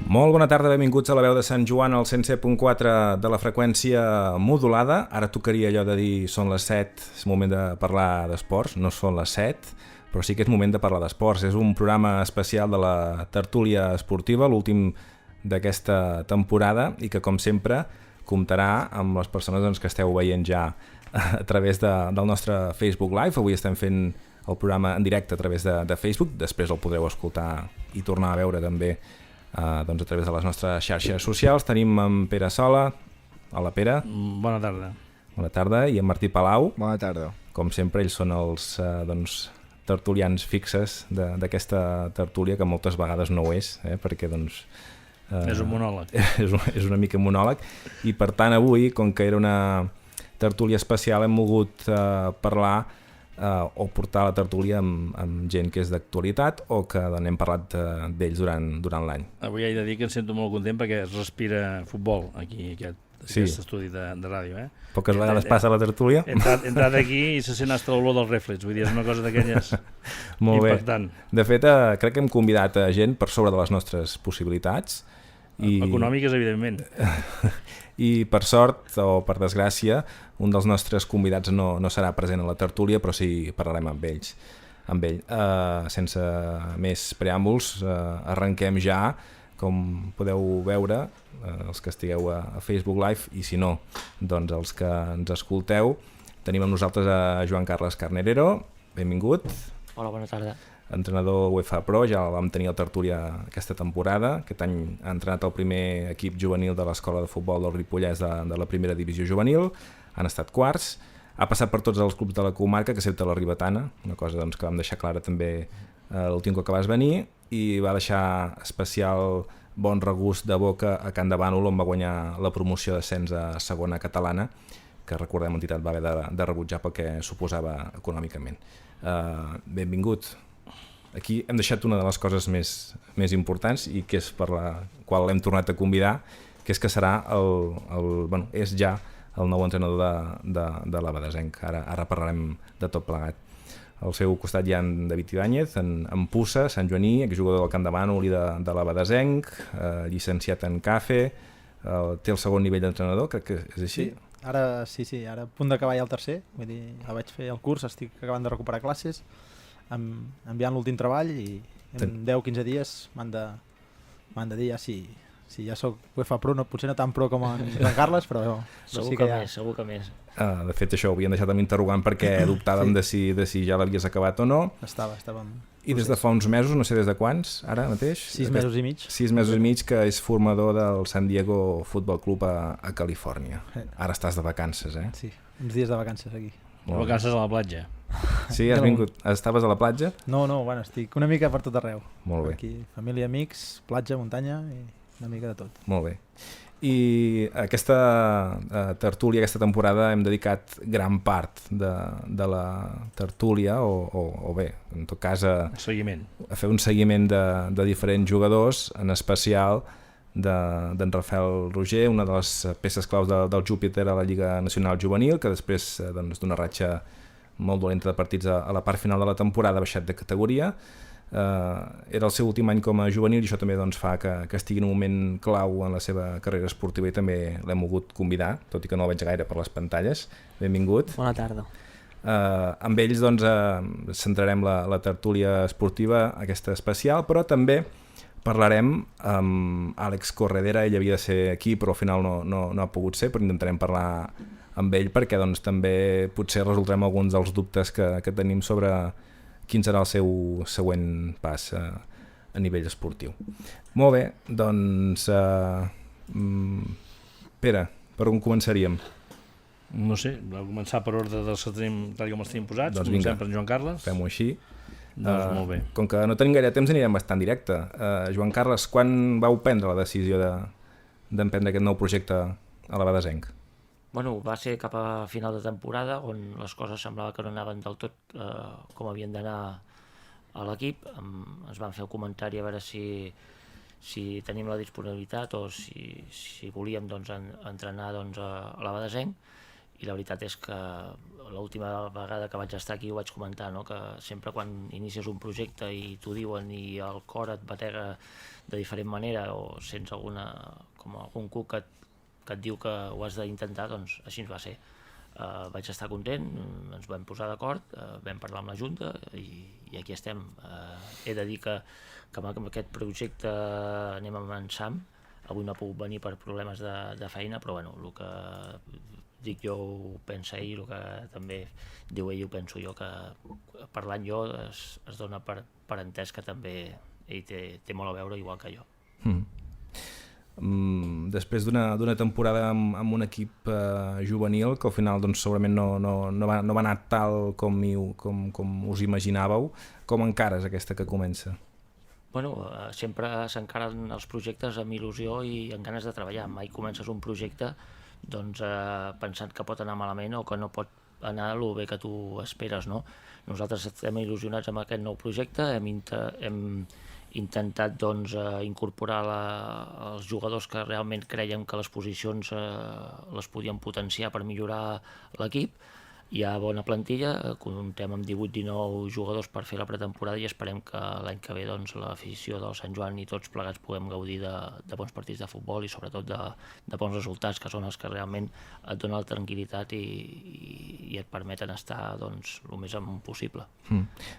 Molt bona tarda, benvinguts a la veu de Sant Joan al 107.4 de la freqüència modulada. Ara tocaria allò de dir són les 7, és moment de parlar d'esports, no són les 7, però sí que és moment de parlar d'esports. És un programa especial de la tertúlia esportiva, l'últim d'aquesta temporada, i que com sempre comptarà amb les persones que esteu veient ja a través del nostre Facebook Live. Avui estem fent el programa en directe a través de Facebook, després el podreu escoltar i tornar a veure també a través de les nostres xarxes socials. Tenim en Pere Sola. Hola, Pere. Bona tarda. Bona tarda. I en Martí Palau. Bona tarda. Com sempre, ells són els tertulians fixes d'aquesta tertúlia, que moltes vegades no ho és, perquè és un monòleg. És una mica monòleg. I per tant, avui, com que era una tertúlia especial, hem volgut parlar o portar la tertúlia amb gent que és d'actualitat o que n'hem parlat d'ells durant l'any. Avui he de dir que em sento molt content perquè es respira futbol aquí, aquest estudi de ràdio. Poques vegades passa la tertúlia. He entrat aquí i se sent hasta l'olor dels reflets, vull dir, és una cosa d'aquelles impactant. De fet, crec que hem convidat a gent per sobre de les nostres possibilitats. Econòmiques, evidentment. I per sort o per desgràcia, un dels nostres convidats no serà present a la tertúlia, però sí parlarem amb ell. Sense més preàmbuls, arrenquem ja. Com podeu veure, els que estigueu a Facebook Live, i si no, doncs els que ens escolteu, tenim amb nosaltres a Joan Carles Carnerero. Benvingut. Hola, bona tarda. Entrenador UEFA Pro, ja el vam tenir a tertúlia aquesta temporada. Aquest any ha entrenat el primer equip juvenil de l'escola de futbol del Ripollès de la primera divisió juvenil. Han estat quarts. Ha passat per tots els clubs de la comarca, excepte la Ribetana, una cosa que vam deixar clara també l'últim cop que vas venir, i va deixar especial bon regust de boca a Can de Bànol, on va guanyar la promoció d'ascens a segona catalana, que recordem l'entitat va haver de rebutjar pel que suposava econòmicament. Benvingut. Aquí hem deixat una de les coses més importants i que és per la qual l'hem tornat a convidar, que és que serà és ja el nou entrenador de l'Abadesenc. Ara parlarem de tot plegat. Al seu costat hi ha en David Ibáñez, en Pussa, Sant Joaní, exjugador del Camp de Bànol i de l'Abadesenc, llicenciat en CAFE, té el segon nivell d'entrenador, crec que és així? Sí, ara a punt d'acabar ja el tercer, vull dir, vaig fer el curs, estic acabant de recuperar classes, enviant l'últim treball i en 10-15 dies m'han de dir ja si ja soc UEFA Pro, potser no tan pro com en Joan Carles, però segur sí que ja... més, segur que més. De fet, això ho havien deixat amb interrogant perquè dubtàvem de si ja l'havies acabat o no. Estàvem... I des de fa uns mesos, no sé des de quants, ara mateix? 6 mesos i mig. 6 mesos i mig, que és formador del San Diego Football Club a Califòrnia. Ara estàs de vacances, eh? Sí, uns dies de vacances aquí. Vacances a la platja. Sí, has vingut. Estaves a la platja? No, bueno, estic una mica per tot arreu. Molt bé. Aquí, família, amics, platja, muntanya i una mica de tot. Molt bé. I aquesta tertúlia, aquesta temporada, hem dedicat gran part de la tertúlia, o bé, en tot cas, a fer un seguiment de diferents jugadors, en especial d'en Rafael Roger, una de les peces claus del Júpiter a la Lliga Nacional Juvenil, que després d'una ratxa molt dolenta de partits a la part final de la temporada ha baixat de categoria. Era el seu últim any com a juvenil i això també fa que estigui en un moment clau en la seva carrera esportiva, i també l'hem volgut convidar, tot i que no el veig gaire per les pantalles. Benvingut. Bona tarda. Amb ells centrarem la tertúlia esportiva, aquesta especial, però també parlarem amb Àlex Corredera. Ell havia de ser aquí però al final no ha pogut ser, però intentarem parlar amb ell perquè també potser resoldrem alguns dels dubtes que tenim sobre quin serà el seu següent pas a nivell esportiu. Molt bé, doncs Pere, per on començaríem? No sé, va començar per ordre dels que tenim, tal com els tenim posats. Doncs comencem per Joan Carles. Fem-ho així. Doncs molt bé. Com que no tenim gaire temps, anirem bastant directe. Joan Carles, quan vau prendre la decisió d'emprendre aquest nou projecte a l'Abadesenc? Bueno, va ser cap a final de temporada, on les coses semblava que no anaven del tot com havien d'anar a l'equip. Ens van fer el comentari a veure si tenim la disponibilitat o si volíem entrenar a l'Abadesenc, i la veritat és que l'última vegada que vaig estar aquí ho vaig comentar, no? Que sempre quan inicies un projecte i t'ho diuen i el cor et batega de diferent manera o sents algun cuc que et diu que ho has d'intentar, doncs així va ser. Vaig estar content, ens vam posar d'acord, vam parlar amb la Junta i aquí estem. He de dir que amb aquest projecte anem avançant. Avui no ha pogut venir per problemes de feina, però bueno, el que dic jo ho pensa ell, el que també diu ell ho penso jo, que parlant jo es dona per entès que també ell té molt a veure igual que jo. Després d'una temporada amb un equip juvenil que al final doncs, segurament no va anar tal com us imaginàveu, com encares aquesta que comença? Bueno, sempre s'encaren els projectes amb il·lusió i amb ganes de treballar. Mai comences un projecte doncs, pensant que pot anar malament o que no pot anar el bé que tu esperes, no? Nosaltres estem il·lusionats amb aquest nou projecte, hem intentat doncs, incorporar els jugadors que realment creiem que les posicions les podien potenciar per millorar l'equip. Hi ha bona plantilla, comptem amb 18-19 jugadors per fer la pretemporada i esperem que l'any que ve doncs, l'afició del Sant Joan i tots plegats puguem gaudir de bons partits de futbol i sobretot de bons resultats, que són els que realment et donen la tranquil·litat i et permeten estar doncs, el més amunt possible.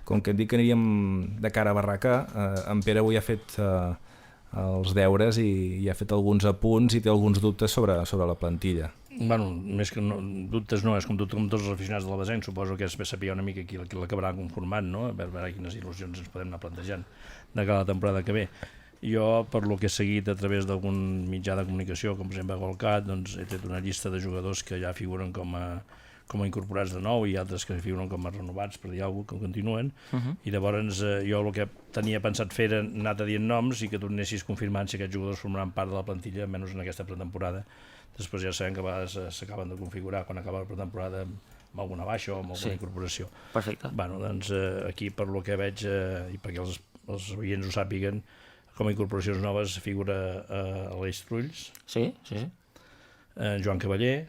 Com que et dic que aniríem de cara a barraca, en Pere avui ha fet els deures i ha fet alguns apunts i té alguns dubtes sobre la plantilla. Bueno, més que dubtes no, és com tots els aficionats de l'Albesent, suposo que és bé saber una mica qui l'acabarà conformant, no? A veure quines il·lusions ens podem anar plantejant de cada temporada que ve. Jo, per lo que he seguit a través d'algun mitjà de comunicació, com per exemple Golcat, doncs he tret una llista de jugadors que ja figuren com a incorporats de nou i altres que figuren com a renovats, per dir alguna cosa, que continuen, i llavors jo el que tenia pensat fer era anar dient noms i que tu anessis confirmant si aquests jugadors formaran part de la plantilla, almenys en aquesta pretemporada. Després ja sabem que a vegades s'acaben de configurar quan acaba la pretemporada amb alguna baixa o amb alguna incorporació. Perfecte. Bueno, doncs aquí per lo que veig, i perquè els oients ho sàpiguen, com a incorporacions noves figura Aleix Trulls, Sí. Joan Cavaller,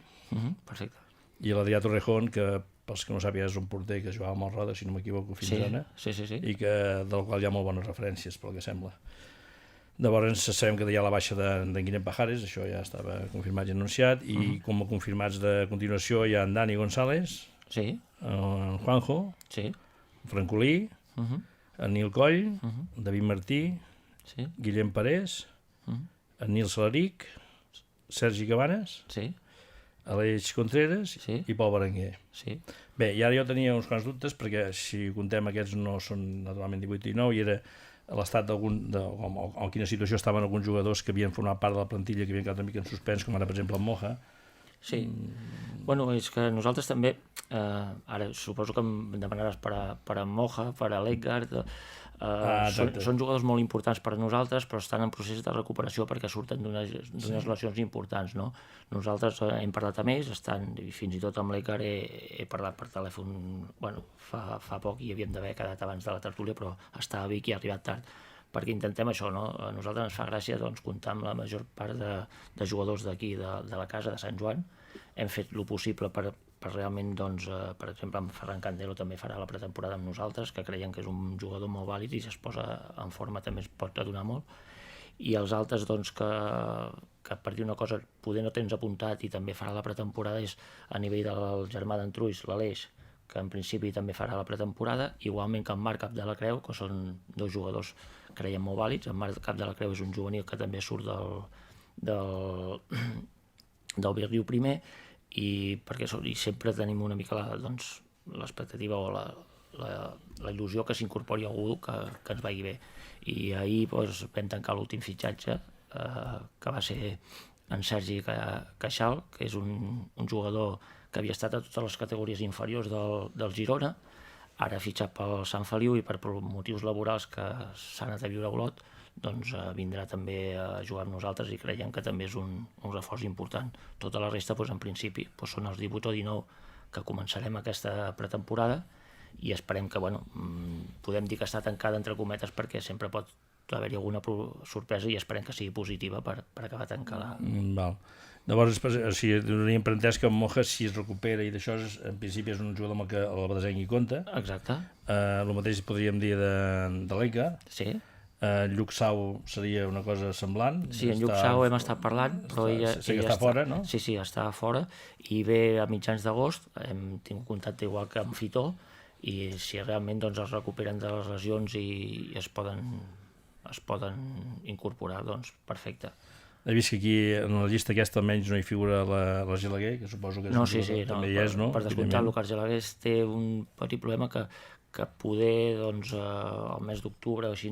Perfecte. i l'Adrià Torrejón, que pels que no sàpiguen és un porter que jugava amb el Roda, si no m'equivoco, fins ara, Sí. i del qual hi ha molt bones referències, pel que sembla. Llavors sabem que hi ha la baixa d'en Guillem Pajares, això ja estava confirmat i anunciat, i com a confirmats de continuació hi ha en Dani González, Sí. en Juanjo, Sí. Francolí, en Nil Coll, David Martí, Sí. Guillem Parés, en Nil Salaric, Sergi Cabanes, Sí. Aleix Contreras i Pol Berenguer. Sí. Bé, i ara jo tenia uns quants dubtes, perquè si contem aquests no són naturalment 18 i 9, i era a l'estat o en quina situació estaven alguns jugadors que havien format part de la plantilla que havien quedat una mica en suspens, com ara per exemple en Moja. Sí. Bueno, és que nosaltres també, ara suposo que em demanaràs per a Moja, per a l'Edgar, són jugadors molt importants per a nosaltres, però estan en procés de recuperació perquè surten d'unes lesions importants, no? Nosaltres hem parlat amb ells, i fins i tot amb l'Edgar he parlat per telèfon, bueno, fa poc i havíem d'haver quedat abans de la tertúlia, però està a Vic i ha arribat tard, perquè intentem això, no? A nosaltres ens fa gràcia doncs, comptar amb la major part de jugadors d'aquí, de la casa de Sant Joan. Hem fet el possible per realment, doncs, per exemple, en Ferran Candelo també farà la pretemporada amb nosaltres, que creiem que és un jugador molt vàlid i si es posa en forma també es pot adonar molt. I els altres, doncs, que per dir una cosa poder no tens apuntat i també farà la pretemporada és a nivell del germà d'en Truix, l'Aleix, que en principi també farà la pretemporada, igualment que en Marc Capdellacreu, que són dos jugadors creiem molt vàlids. En Marc Capdellacreu és un juvenil que també surt del Virriu primer, i sempre tenim una mica l'expectativa o la il·lusió que s'incorpori algú que ens vagi bé. I ahir vam tancar l'últim fitxatge, que va ser en Sergi Caixal, que és un jugador que havia estat a totes les categories inferiors del Girona, ara ha fitxat pel Sant Feliu i per motius laborals que s'ha anat a viure a Olot, doncs vindrà també a jugar amb nosaltres i creiem que també és un reforç important. Tota la resta, en principi, són els 18 o 19 que començarem aquesta pretemporada i esperem que, podem dir que està tancada entre cometes perquè sempre pot haver-hi alguna sorpresa i esperem que sigui positiva per acabar tancada. Val. Llavors, si donaríem per entès que en Moja, si es recupera i d'això, en principi és un jugador amb el que el Badesenc hi compta. Exacte. El mateix podríem dir de l'Eca. Sí. Lluc Sau seria una cosa semblant. Sí, en Lluc Sau hem estat parlant, però ella està fora, no? Sí, està fora, i ve a mitjans d'agost, hem tingut contacte igual que amb Fitó, i si realment doncs, es recuperen de les lesions i es poden incorporar, doncs perfecte. He vist que aquí en la llista aquesta almenys no hi figura la Gelaguer, que suposo que és també hi és, no? Per descomptar, Lucas Gelaguer té un petit problema que poder doncs, al mes d'octubre o així,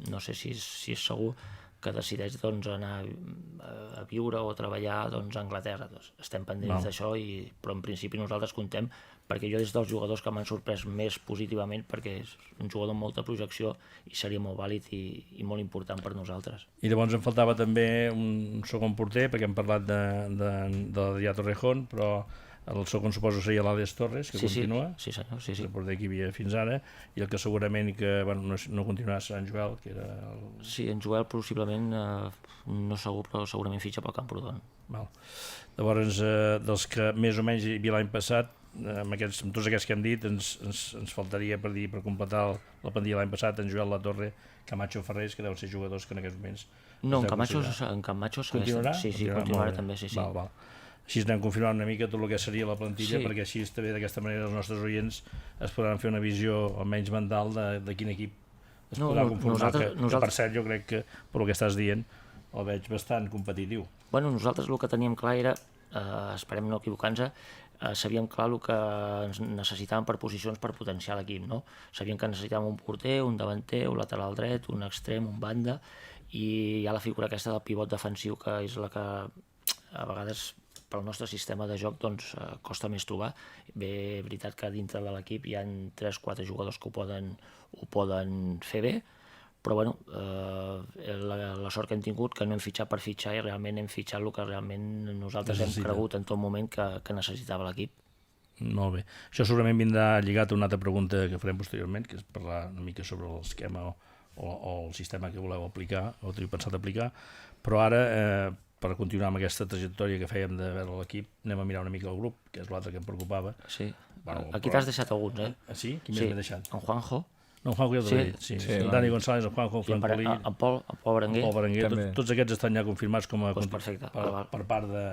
no sé si és segur, que decideix doncs, anar a viure o a treballar doncs, a Anglaterra. Doncs, estem pendents d'això, però en principi nosaltres contem, perquè jo és dels jugadors que m'han sorprès més positivament, perquè és un jugador amb molta projecció i seria molt vàlid i molt important per nosaltres. I llavors em faltava també un segon porter, perquè hem parlat d'Adrià Torrejón, però el segon suposo seria l'Àlex Torres, que continua. Sí, senyor. Sí. El porter que hi havia fins ara, i el que segurament no continuarà serà en Joel, que era Sí, en Joel possiblement, no segur, però segurament fitxa pel Camprodon. Llavors, dels que més o menys hi havia l'any passat, amb tots aquests que hem dit, ens faltaria per completar la plantilla l'any passat, en Joel, la Torre, Camacho, Ferrés, que deuen ser jugadors que en aquests moments... No, en Camacho continuarà? Sí, continuarà també, sí. Val. Així anem confirmant una mica tot el que seria la plantilla, perquè així també d'aquesta manera els nostres oients es podran fer una visió almenys mental de quin equip es podrà conformar, que per cert jo crec que per el que estàs dient el veig bastant competitiu. Bueno, nosaltres el que teníem clar era, esperem no equivocar-nos, sabíem clar el que ens necessitàvem per posicions per potenciar l'equip, no? Sabíem que necessitàvem un porter, un davanter, un lateral dret, un extrem, un banda, i hi ha la figura aquesta del pivot defensiu, que és la que a vegades pel nostre sistema de joc doncs, costa més trobar. Bé, és veritat que dintre de l'equip hi ha 3-4 jugadors que ho poden fer bé, però bueno, la sort que hem tingut que no hem fitxat per fitxar i realment hem fitxat el que realment nosaltres hem cregut en tot moment que necessitava l'equip. Molt bé. Això segurament vindrà lligat a una altra pregunta que farem posteriorment, que és parlar una mica sobre l'esquema o el sistema que voleu aplicar o teniu pensat aplicar, però ara per continuar amb aquesta trajectòria que fèiem de veure l'equip, anem a mirar una mica el grup, que és l'altre que em preocupava. Sí, aquí t'has deixat alguns, eh? Sí? Qui més m'he deixat? En Juanjo. No, en Juanjo ja t'ho he dit, sí. Dani González, en Juanjo, en Francolí... En Pol Berenguer. Tots aquests estan ja confirmats com a per part de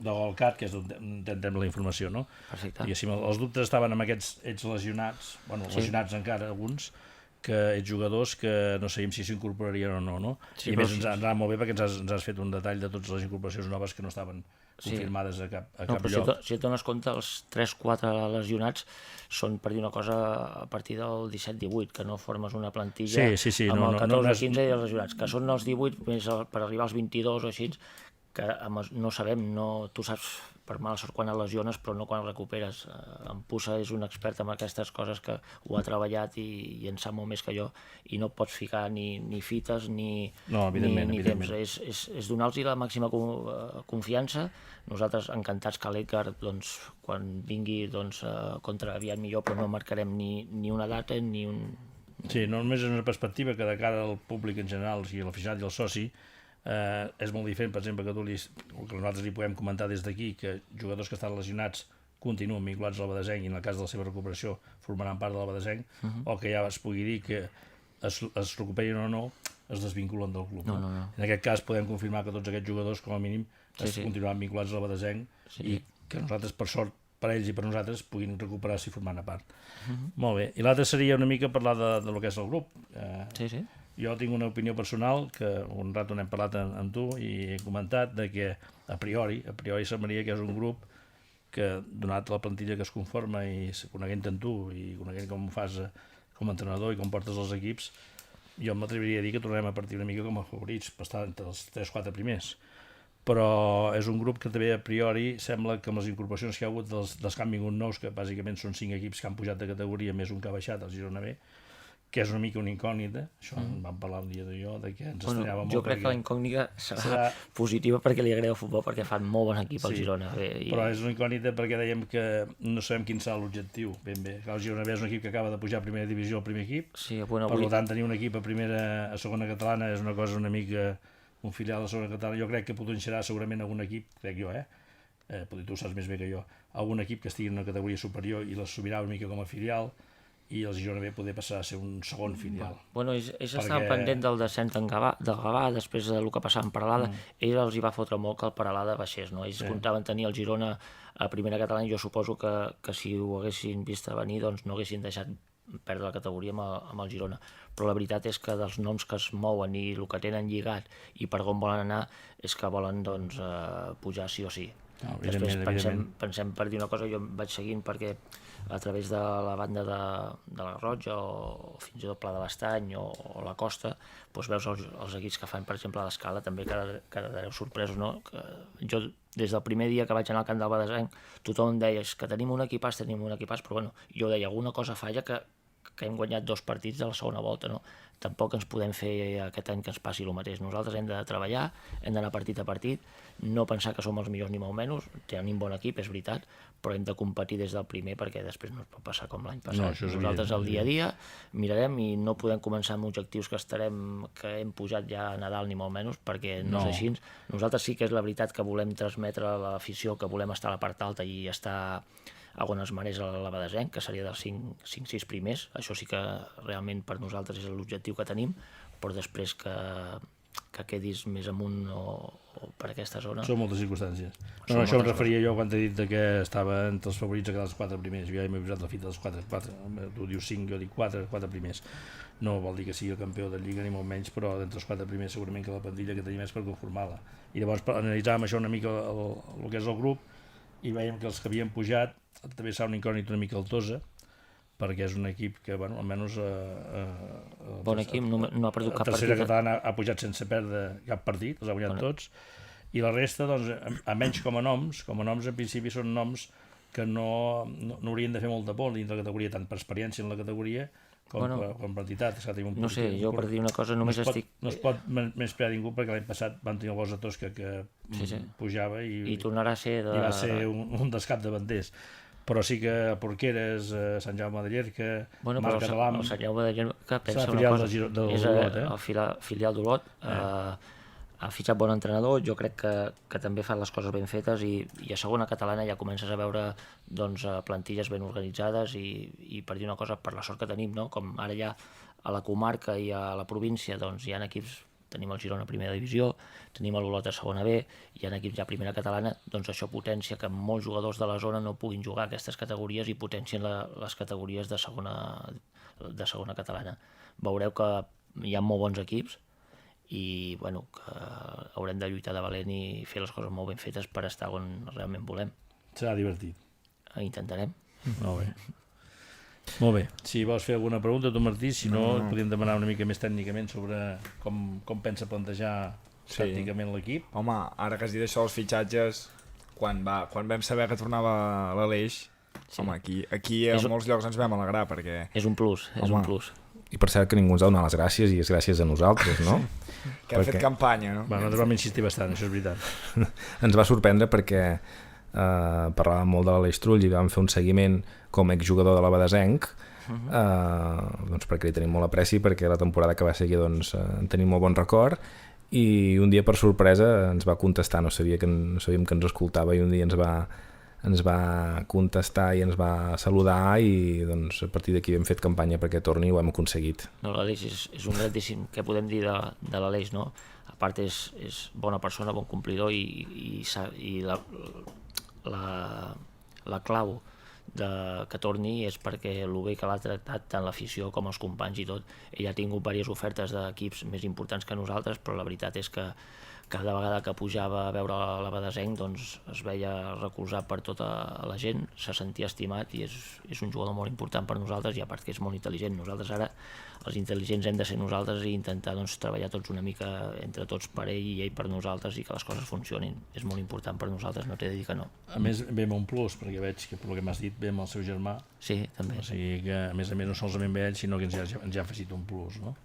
Golcat, que és on tenim la informació, no? Perfecte. Diguéssim, els dubtes estaven amb aquests lesionats, lesionats encara alguns, que ets jugadors que no sabíem si s'incorporarien o no? I a més ens anava molt bé perquè ens has fet un detall de totes les incorporacions noves que no estaven confirmades a cap lloc. Si et dones compte, els 3-4 lesionats són, per dir una cosa, a partir del 17-18, que no formes una plantilla amb el 14-15 i els lesionats, que són els 18 més per arribar als 22 o així, que no sabem, tu saps per mala sort quan et lesiones, però no quan recuperes. En Pussa és un expert en aquestes coses que ho ha treballat i en sap molt més que jo, i no pots ficar ni fites ni temps. És donar-los la màxima confiança. Nosaltres encantats que l'Edgar, quan vingui contra aviat millor, però no marcarem ni una data ni un... Sí, només és una perspectiva que de cara al públic en general, o sigui, l'aficionat i el soci, és molt diferent, per exemple, que nosaltres li podem comentar des d'aquí, que jugadors que estan lesionats continuen vinculats al Badesenc i en el cas de la seva recuperació formaran part del Badesenc, o que ja es pugui dir que es recuperin o no, es desvinculen del club. No. En aquest cas podem confirmar que tots aquests jugadors, com a mínim, continuaran vinculats al Badesenc i que nosaltres, per sort, per ells i per nosaltres, puguin recuperar-se i formant a part. Molt bé. I l'altre seria una mica parlar de lo que és el grup. Sí. Jo tinc una opinió personal, que un rato n'hem parlat amb tu i he comentat, de que a priori semblaria que és un grup que, donat la plantilla que es conforma i coneguent en tu i coneguent com ho fas com a entrenador i com portes els equips, jo m'atreviria a dir que tornem a partir una mica com a favorits, per estar entre els 3-4 primers. Però és un grup que també a priori sembla que amb les incorporacions que hi ha hagut dels que han vingut nous, que bàsicament són 5 equips que han pujat de categoria més un que ha baixat, el Girona B, que és una mica una incògnita, això en vam parlar un dia jo, de que ens estranyava molt. Jo crec que la incògnita serà positiva perquè li agrada el futbol, perquè fan molt bon equip al Girona. Però és una incògnita perquè dèiem que no sabem quin serà l'objectiu, ben bé. El Girona B és un equip que acaba de pujar a primera divisió al primer equip, per tant tenir un equip a segona catalana és una cosa una mica un filial de segona catalana, jo crec que potenciarà segurament algun equip, crec jo, potser tu ho saps més bé que jo, algun equip que estigui en una categoria superior i l'assumirà una mica com a filial, i els Girona B poder passar a ser un segon filial. Bueno, ells estaven pendent del descens del Gavà, després del que passava en Peralada, ells els hi va fotre molt que el Peralada baixés, no? Ells comptaven tenir el Girona a primera catalana, i jo suposo que si ho haguessin vist a venir, doncs no haguessin deixat perdre la categoria amb el Girona. Però la veritat és que dels noms que es mouen i el que tenen lligat i per on volen anar és que volen pujar sí o sí. Després pensem, per dir una cosa, jo em vaig seguint perquè a través de la banda de la Garrotxa o fins i tot Pla de l'Estany o la Costa, doncs veus els equips que fan, per exemple, a l'Escala, també quedareu sorpresos, no? Jo, des del primer dia que vaig anar al camp del Badesenc, tothom em deia que tenim un equipàs, però bueno, jo deia, alguna cosa falla que hem guanyat 2 partits de la segona volta, no? Tampoc ens podem fer aquest any que ens passi el mateix. Nosaltres hem de treballar, hem d'anar partit a partit, no pensar que som els millors ni molt menys, tenim bon equip, és veritat, però hem de competir des del primer perquè després no es pot passar com l'any passat. Nosaltres el dia a dia mirarem i no podem començar amb objectius que hem pujat ja a Nadal ni molt menys, perquè no és així. Nosaltres sí que és la veritat que volem transmetre a l'afició que volem estar a la part alta i estar a on es mereix la Badesenc, que seria dels 5-6 primers. Això sí que realment per nosaltres és l'objectiu que tenim, però després que quedis més amunt o per aquesta zona... Són moltes circumstàncies. No, això em referia jo quan t'he dit que estava entre els favorits a quedar els 4 primers. Jo ja m'he posat la fita dels 4. Tu dius 5, jo dic 4 primers. No vol dir que sigui el campió de Lliga ni molt menys, però d'entre els 4 primers segurament que la plantilla que tenim és per conformar-la. I llavors analitzàvem això una mica el que és el grup i veiem que els que havien pujat també serà una incògnita una mica altosa, perquè és un equip que, bueno, almenys bon equip, no ha perdut cap partit. La tercera catalana ha pujat sense perdre cap partit, els ha guanyat tots, i la resta, doncs, a menys com a noms en principi són noms que no haurien de fer molta por dins de la categoria, tant per experiència en la categoria com per entitat. No sé, jo per dir una cosa només estic... No es pot menysprear ningú perquè l'any passat van tenir el Bosa Tosca que pujava i tornarà a ser i va ser un dels capdavanters. Però sí que Porqueres, Sant Jaume de Llierca, Marc Català... El Sant Jaume de Llierca, pensa una cosa, és el filial d'Olot, ha fitxat bon entrenador, jo crec que també fan les coses ben fetes i a segona catalana ja comences a veure plantilles ben organitzades i per dir una cosa, per la sort que tenim, no? Com ara ja a la comarca i a la província doncs hi ha equips, tenim el Girona a primera divisió, tenim l'Olot a segona B, hi ha equips ja a primera catalana, doncs això potència que molts jugadors de la zona no puguin jugar a aquestes categories i potencien les categories de segona catalana. Veureu que hi ha molt bons equips i bueno, que haurem de lluitar de valent i fer les coses molt ben fetes per estar on realment volem. Serà divertit. Intentarem. Molt bé. Molt bé. Si vols fer alguna pregunta, tu Martí, si no, podríem demanar una mica més tècnicament sobre com pensa plantejar tàcticament l'equip. Home, ara que has dit això dels fitxatges, quan vam saber que tornava l'Aleix, home, aquí a molts llocs ens vam alegrar perquè... És un plus, és un plus. I per cert que ningú ens ha donat les gràcies i és gràcies a nosaltres, no? Que hem fet campanya, no? Nosaltres vam insistir bastant, això és veritat. Ens va sorprendre perquè parlàvem molt de l'Aleix Trull i vam fer un seguiment com exjugador de la Badesenc, doncs perquè li tenim molt apreci, perquè la temporada que va seguir doncs, en tenim molt bon record, i un dia per sorpresa ens va contestar, no sabíem que ens escoltava, i un dia ens va contestar i ens va saludar i doncs, a partir d'aquí hem fet campanya perquè torni i ho hem aconseguit. No, l'Aleix és un grandíssim, què podem dir de l'Aleix, no? A part és bona persona, bon complidor i la clau que torni és perquè el bé que l'ha tractat tant l'afició com els companys i tot. Ell ha tingut diverses ofertes d'equips més importants que nosaltres, però la veritat és que cada vegada que pujava a veure la Badesenc doncs es veia recolzat per tota la gent, se sentia estimat i és un jugador molt important per nosaltres i a part que és molt intel·ligent. Nosaltres ara, els intel·ligents hem de ser nosaltres i intentar doncs, treballar tots una mica entre tots per ell i ell per nosaltres i que les coses funcionin. És molt important per nosaltres, no t'he de dir que no. A més, ve amb un plus, perquè veig que pel que m'has dit ve amb el seu germà. Sí, també. O sigui que a més no solament ve ell, sinó que ens ha afegit un plus, no?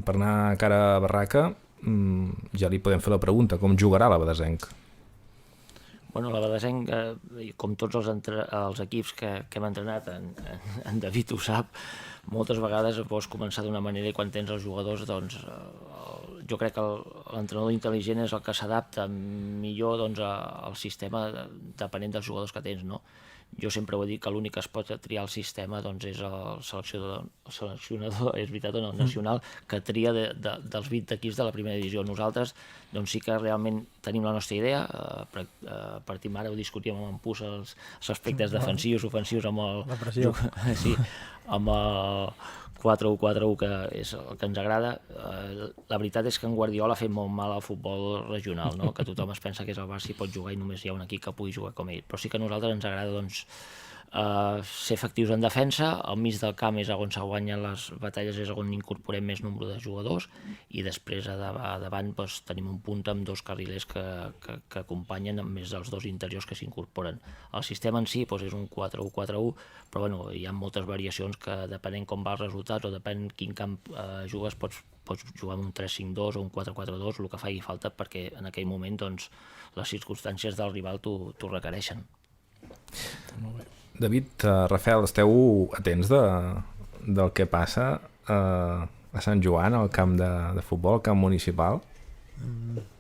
Per anar cara a barraca, ja li podem fer la pregunta, com jugarà la Badesenc? Bueno, la Badesenc, com tots els equips que hem entrenat, en David ho sap, moltes vegades pots començar d'una manera i quan tens els jugadors doncs jo crec que l'entrenador intel·ligent és el que s'adapta millor doncs, al sistema depenent dels jugadors que tens, no? Jo sempre ho he dit que l'únic que es pot triar el sistema doncs, és el seleccionador, és veritat o no, nacional, que tria dels 20 equips de la primera divisió. Nosaltres doncs, sí que realment tenim la nostra idea, partim ara, ho discutíem amb en Puig, els aspectes defensius, ofensius, amb el... La pressió. Sí, amb el 4-1-4-1, que és el que ens agrada. La veritat és que en Guardiola ha fet molt mal al futbol regional, no? Que tothom es pensa que és el Barça i pot jugar i només hi ha un equip que pugui jugar com ell. Però sí que a nosaltres ens agrada doncs, ser efectius en defensa, al mig del camp és on se guanyen les batalles, és on incorporem més nombre de jugadors, i després a davant doncs, tenim un punt amb dos carrilers que acompanyen, amb més dels dos interiors que s'incorporen. El sistema en si doncs, és un 4-1-4-1, però bueno, hi ha moltes variacions que depenent com va els resultats o depèn quin camp jugues pots jugar amb un 3-5-2 o un 4-4-2, el que faci falta, perquè en aquell moment doncs, les circumstàncies del rival t'ho requereixen. Molt bé. David, Rafael, esteu atents del que passa a Sant Joan, al camp de futbol, al camp municipal?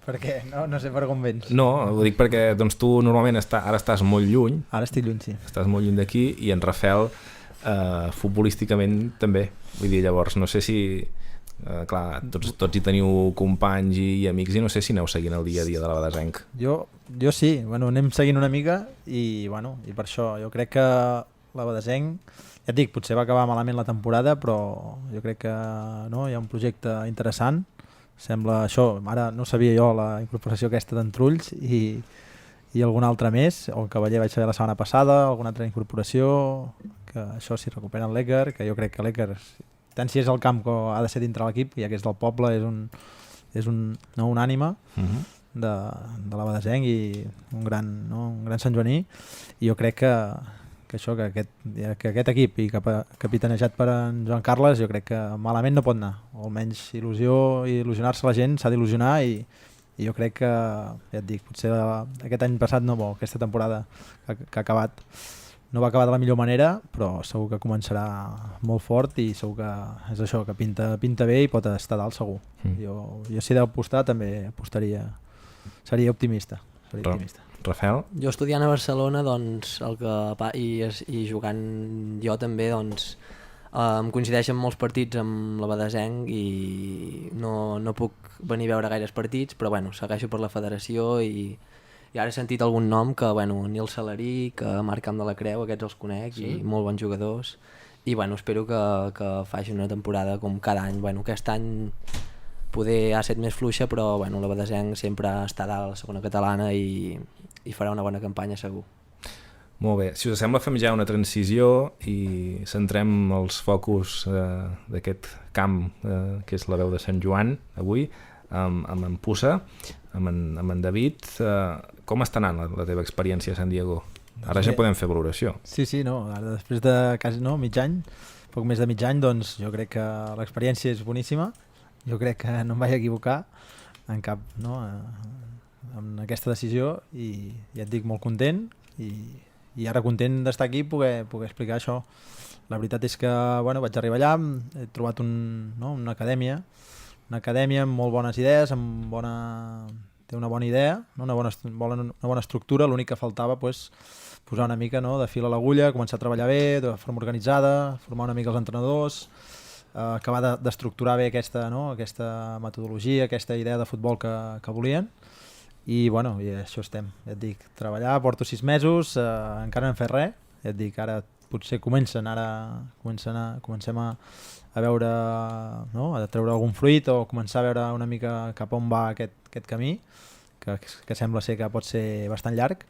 Per què? No sé per com vens. No, ho dic perquè doncs, tu normalment ara estàs molt lluny. Ara estic lluny, sí. Estàs molt lluny d'aquí, i en Rafael futbolísticament també. Vull dir, llavors, no sé si... clar, tots hi teniu companys i amics, i no sé si aneu seguint el dia a dia de l'Abadesenc. Jo sí, bueno, anem seguint una mica i per això jo crec que l'Abadesenc, ja et dic, potser va acabar malament la temporada, però jo crec que no, hi ha un projecte interessant. Sembla això, ara no sabia jo la incorporació aquesta d'Entrulls i algun altre més, o el Cavaller vaig saber la setmana passada, alguna altra incorporació, que això si recuperen l'Èquer, que jo crec que l'Èquer, tant si és el camp que ha de ser dintre l'equip, ja que és del poble, és un ànima de l'Abadesenc i un gran santjoaní, i jo crec que aquest equip, i capitanejat per en Joan Carles, jo crec que malament no pot anar, o almenys il·lusionar-se la gent, s'ha d'il·lusionar, i jo crec que, ja et dic, potser aquest any passat no, aquesta temporada que ha acabat no va acabar de la millor manera, però segur que començarà molt fort i segur que és això, que pinta bé i pot estar dalt segur. Jo si he d'apostar també seria optimista. Rafael? Jo estudiant a Barcelona, doncs, i jugant jo també, doncs, em coincideixen molts partits amb l'Abadesenc i no puc venir a veure gaires partits, però bueno, segueixo per la federació i ara he sentit algun nom que, bueno, Nil Salarí, que Marc Camp de la Creu, aquests els conec, sí? I molt bons jugadors, i bueno, espero que faci una temporada com cada any. Bueno, aquest any poder ha estat més fluixa, però bueno, l'Abadesenc sempre està dalt a la segona catalana i farà una bona campanya segur. Molt bé, si us sembla fem ja una transició i centrem els focus d'aquest camp que és la veu de Sant Joan avui, amb en Puça, amb en David. Com està anant la teva experiència a San Diego? Ara ja podem fer valoració. Sí, no, ara després de quasi mig any, poc més de mig any, doncs jo crec que l'experiència és boníssima, jo crec que no em vaig equivocar en cap, no, en aquesta decisió, i ja et dic, molt content, i ara content d'estar aquí i poder explicar això. La veritat és que bueno, vaig arribar allà, he trobat una acadèmia amb molt bones idees, té una bona idea, una bona estructura. L'únic que faltava posar una mica de fil a l'agulla, començar a treballar bé, de forma organitzada, formar una mica els entrenadors, acabar d'estructurar bé aquesta metodologia, aquesta idea de futbol que volien, i bueno, i això estem, ja et dic, treballar, porto 6 mesos, encara no hem fet res, ja et dic, ara potser comencem a veure, no? A treure algun fruit o començar a veure una mica cap on va aquest camí, que sembla ser que pot ser bastant llarg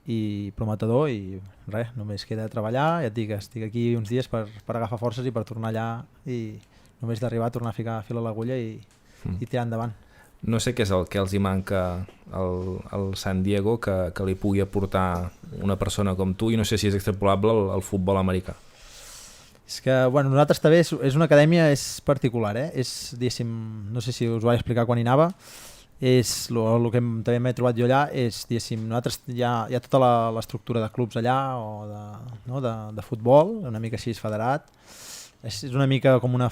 i prometedor, i res, només queda treballar. Ja et dic, estic aquí uns dies per agafar forces i per tornar allà, i només d'arribar a tornar a ficar fil a l'agulla i tirar endavant. No sé què és el que els hi manca al San Diego que li pugui aportar una persona com tu, i no sé si és extrapolable al futbol americà. És que, bueno, nosaltres també és una acadèmia, és particular, és, diguéssim, no sé si us ho vaig explicar quan hi anava, és el que també m'he trobat jo allà, és, diguéssim, nosaltres hi ha tota l'estructura de clubs allà, o de futbol, una mica així federat, és una mica com una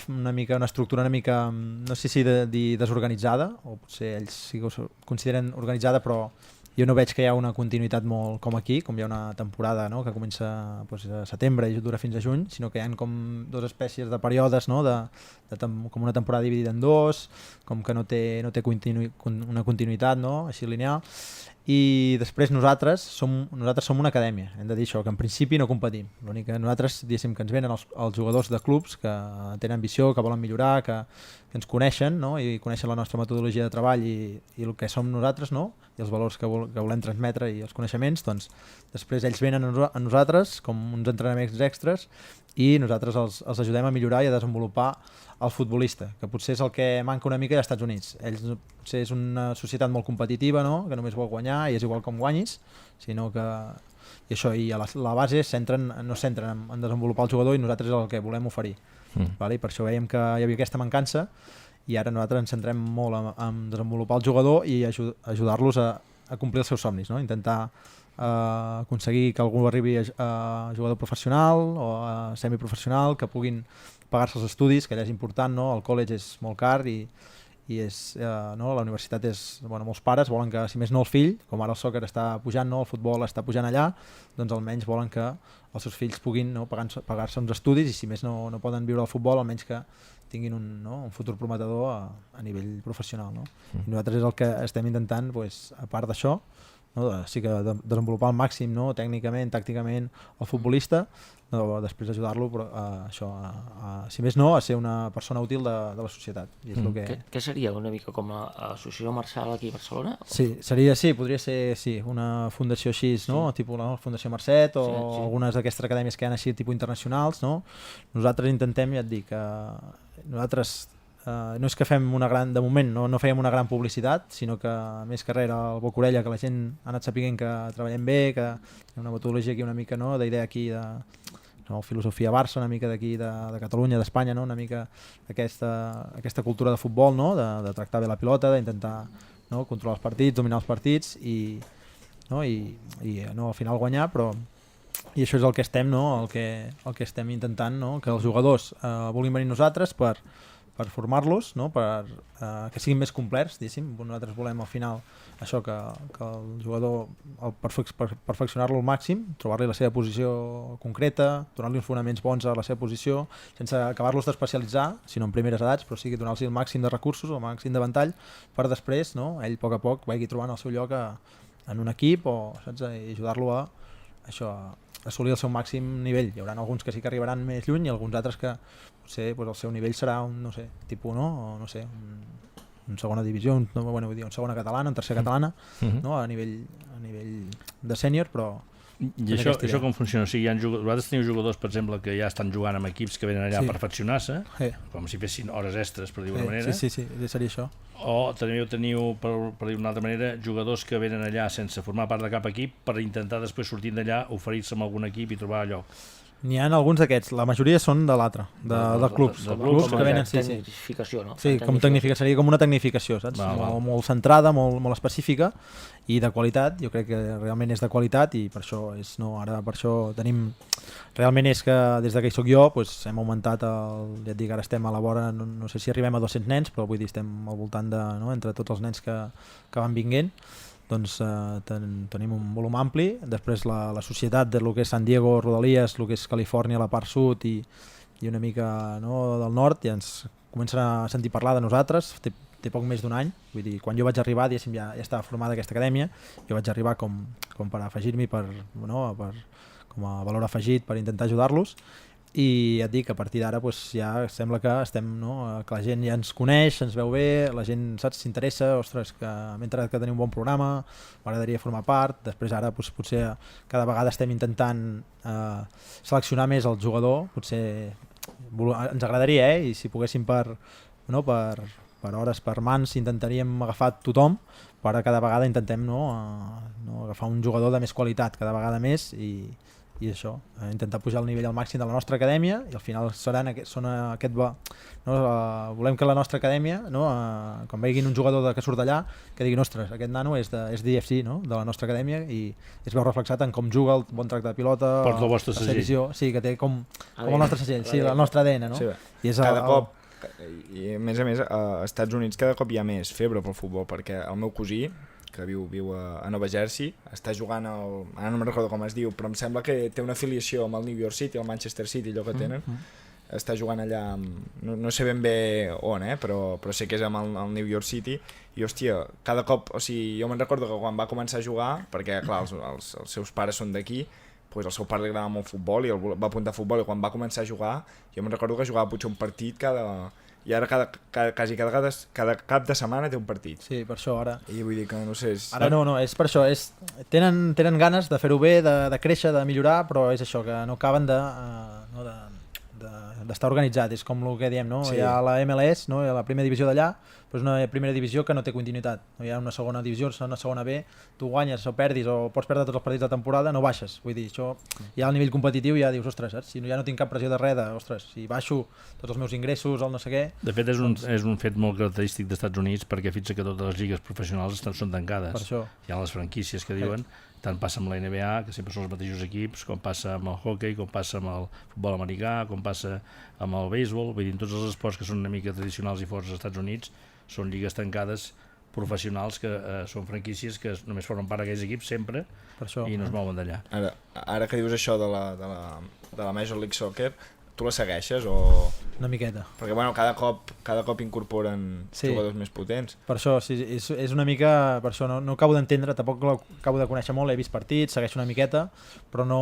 estructura una mica, no sé si de dir desorganitzada, o potser ells sí que ho consideren organitzada, però jo no veig que hi ha una continuïtat molt com aquí, com hi ha una temporada, no?, que comença doncs, a setembre i dura fins a juny, sinó que hi ha com dues espècies de períodes, no?, com una temporada dividida en dos, com que no té una continuïtat, no?, així lineal. I després nosaltres som una acadèmia, hem de dir això, que en principi no competim. L'únic que nosaltres, diguéssim, que ens venen els jugadors de clubs que tenen ambició, que volen millorar, que ens coneixen, no?, i coneixen la nostra metodologia de treball i el que som nosaltres, no?, i els valors que volem transmetre i els coneixements, doncs després ells venen a nosaltres com uns entrenaments extras i nosaltres els ajudem a millorar i a desenvolupar el futbolista, que potser és el que manca una mica als Estats Units. Ells potser és una societat molt competitiva, no?, que només vol guanyar i és igual com guanyis, sinó que i això, i a la base no es centren en desenvolupar el jugador, i nosaltres és el que volem oferir. Vale? I per això veiem que hi havia aquesta mancança i ara nosaltres ens centrem molt en desenvolupar el jugador i ajudar-los a complir els seus somnis, no? Intentar aconseguir que algú arribi a jugador professional o a semiprofessional, que puguin pagar-se els estudis, que allà és important, no? El college és molt car i no? La universitat és... Bueno, molts pares volen que, si més no el fill, com ara el soccer està pujant, no? El futbol està pujant allà, doncs almenys volen que els seus fills puguin, no?, pagar-se uns estudis, i si més no poden viure el futbol, almenys que tinguin un futur prometedor a nivell professional, no? I nosaltres és el que estem intentant, pues, a part d'això, no? Sí que desenvolupar al màxim, no?, tècnicament, tàcticament, el futbolista, no? Després ajudar-lo si més no, a ser una persona útil de la societat. I és el que... Què seria una mica com l'associació Marçal aquí a Barcelona? Sí, podria ser una fundació així, no? Tipus la Fundació Mercet o algunes d'aquestes acadèmies que hi ha així tipus internacionals, no? Nosaltres intentem, ja et dic, nosaltres no és que fem de moment no fèiem una gran publicitat, sinó que més que res el boca orella, que la gent ha anat sapiguent que treballem bé, que hi ha una metodologia aquí una mica, no?, d'idea aquí de filosofia Barça, una mica d'aquí de Catalunya, d'Espanya, no?, una mica aquesta cultura de futbol, no?, de tractar bé la pilota, d'intentar, no?, controlar els partits, dominar els partits i al final guanyar, però i això és el que estem, no?, el que estem intentant, no?, que els jugadors vulguin venir nosaltres per formar-los, no?, que siguin més complets, diguéssim. Nosaltres volem al final això, que el jugador perfeccionar-lo al màxim, trobar-li la seva posició concreta, donar-li uns fonaments bons a la seva posició, sense acabar-los d'especialitzar, sinó en primeres edats, però sigui donar-los el màxim de recursos, el màxim de ventall, per després, no?, ell a poc vagi trobant el seu lloc en un equip, o saps, i ajudar-lo a assolir el seu màxim nivell. Hi haurà alguns que sí que arribaran més lluny i alguns altres que potser el seu nivell serà una segona divisió, una segona catalana, una tercera catalana, no? a nivell de sènior, però... I això com funciona? O sigui, vosaltres teniu jugadors, per exemple, que ja estan jugant amb equips que venen allà a perfeccionar-se, com si fessin hores extres, per dir d'una manera. Sí, seria això. O teniu, per dir d'una altra manera, jugadors que venen allà sense formar part de cap equip per intentar després sortint d'allà oferir-se amb algun equip i trobar lloc. N'hi ha alguns d'aquests, la majoria són de l'altre, de clubs. De clubs que venen, tecnificació, no? Sí, seria com una tecnificació, saps? Molt centrada, molt específica i de qualitat. Jo crec que realment és de qualitat i per això ara per això tenim... Realment és que des que hi soc jo hem augmentat, ja et dic, ara estem a la vora, no sé si arribem a 200 nens, però vull dir, estem al voltant de, entre tots els nens que van vinguent, doncs tenim un volum ampli. Després la societat de lo que és San Diego, Rodalies, el que és Califòrnia, la part sud i una mica del nord, ja ens comencen a sentir parlar de nosaltres. Té poc més d'un any, vull dir, quan jo vaig arribar, diguéssim, ja estava formada aquesta acadèmia, jo vaig arribar com per afegir-m'hi, com a valor afegit per intentar ajudar-los. I ja et dic, a partir d'ara ja sembla que estem, que la gent ja ens coneix, ens veu bé, la gent, saps, s'interessa, ostres, que m'he enterat que teniu un bon programa, m'agradaria formar part. Després ara potser cada vegada estem intentant seleccionar més el jugador, potser ens agradaria, i si poguéssim per hores, per mans, intentaríem agafar tothom, però cada vegada intentem agafar un jugador de més qualitat, cada vegada més, i i això, intentar pujar el nivell al màxim de la nostra acadèmia i al final volem que la nostra acadèmia, no, quan veguin un jugador que surt d'allà, que diguin, ostres, aquest nano és d'IFC, no, de la nostra acadèmia, i es veu reflexat en com juga, el bon tracte de pilota, porta el vostre segell. Sí, que té com el nostre segell, sí, el nostre ADN, no? Sí, i és cada cop, i a més, als Estats Units cada cop hi ha més febre pel futbol, perquè el meu cosí, que viu a Nova Jersey, està jugant ara no me'n recordo com es diu, però em sembla que té una afiliació amb el New York City, el Manchester City, allò que tenen, està jugant allà, no sé ben bé on, però sé que és amb el New York City, i hòstia, cada cop, o sigui, jo me'n recordo que quan va començar a jugar, perquè clar, els seus pares són d'aquí, pues el seu pare li agradava molt el futbol i va apuntar a futbol, i quan va començar a jugar, jo me'n recordo que jugava potser un partit i ara quasi cada cap de setmana té un partit. Sí, per això ara... I vull dir que no sé... Ara no, és per això, tenen ganes de fer-ho bé, de créixer, de millorar, però és això, que no acaben d'estar organitzat, és com el que diem, no? Sí. Hi ha la MLS, no? Hi ha la primera divisió d'allà, però és una primera divisió que no té continuïtat. No hi ha una segona divisió, una segona B, tu guanyes o perdis o pots perdre tots els partits de temporada, no baixes. Vull dir, això ja al nivell competitiu ja dius, ostres, saps? Si ja no tinc cap pressió de res, ostres, si baixo tots els meus ingressos, el no sé què... De fet, és un fet molt característic dels Estats Units, perquè fixa que totes les lligues professionals són tancades. Per això. Hi ha les franquícies que diuen, tant passa amb la NBA, que sempre són els mateixos equips, com passa amb el hockey, com passa amb el futbol americà, com passa amb el béisbol, vull dir, tots els esports que són una mica tradicionals i forts als Estats Units són lligues tancades professionals que són franquícies que només formen part d'aquells equips sempre per això, i no es mouen d'allà. Ara que dius això de la Major League Soccer, tu la segueixes o...? Una miqueta. Perquè bueno, cada cop incorporen jugadors més potents. Per això, sí, és una mica... Per això no acabo d'entendre, tampoc l'acabo de conèixer molt, he vist partits, segueixo una miqueta, però no...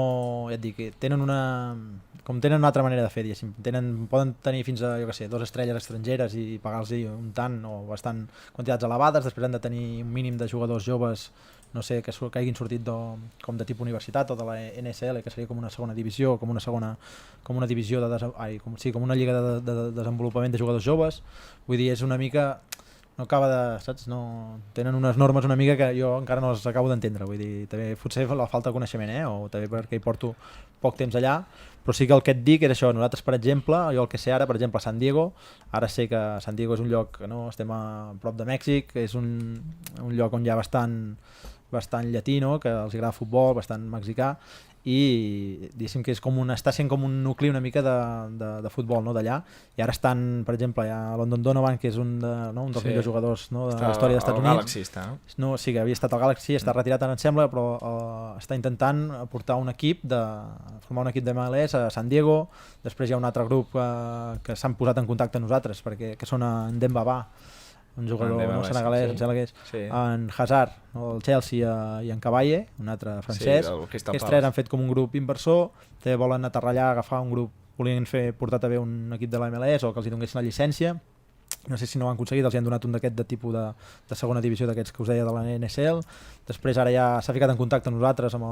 Ja et dic, tenen una altra manera de fer, diguéssim. Poden tenir fins a, 2 estrelles estrangeres i pagar-los un tant o bastant quantitats elevades, després han de tenir un mínim de jugadors joves, no sé, que hagin sortit com de tipus universitat o de la NSL, que seria com una segona divisió, com una divisió com una lliga de desenvolupament de jugadors joves. Vull dir, és una mica... No acaba de... Saps? No, tenen unes normes una mica que jo encara no les acabo d'entendre. Vull dir, també potser la falta de coneixement, o també perquè hi porto poc temps allà, però sí que el que et dic és això. Nosaltres, per exemple, jo el que sé ara, per exemple, a San Diego, ara sé que San Diego és un lloc, no? Estem a prop de Mèxic, és un lloc on hi ha bastant llatí, no? Que els agrada futbol, bastant mexicà, i diguéssim que està sent com un nucli una mica de futbol, no? D'allà, i ara estan, per exemple, hi ha London Donovan, que és un dels millors jugadors, no? De la història dels Estats Units. Galaxy està, no? No, sí, que havia estat al Galaxy, està retirat ara, em sembla, però està intentant portar formar un equip de MLS a San Diego. Després hi ha un altre grup que s'han posat en contacte amb nosaltres, que són en Demba Ba, un jugador senegalès, em sembla que és, en Hazard, no, el Chelsea, i en Caballe, un altre francès. Aquests tres han fet com un grup inversor, volen aterrar allà, agafar un grup, volien portar també un equip de la MLS o que els hi donessin la llicència. No sé si no ho han aconseguit, els hi han donat un d'aquest de tipus de segona divisió d'aquests que us deia de la NSL. Després ara ja s'ha ficat en contacte amb nosaltres, amb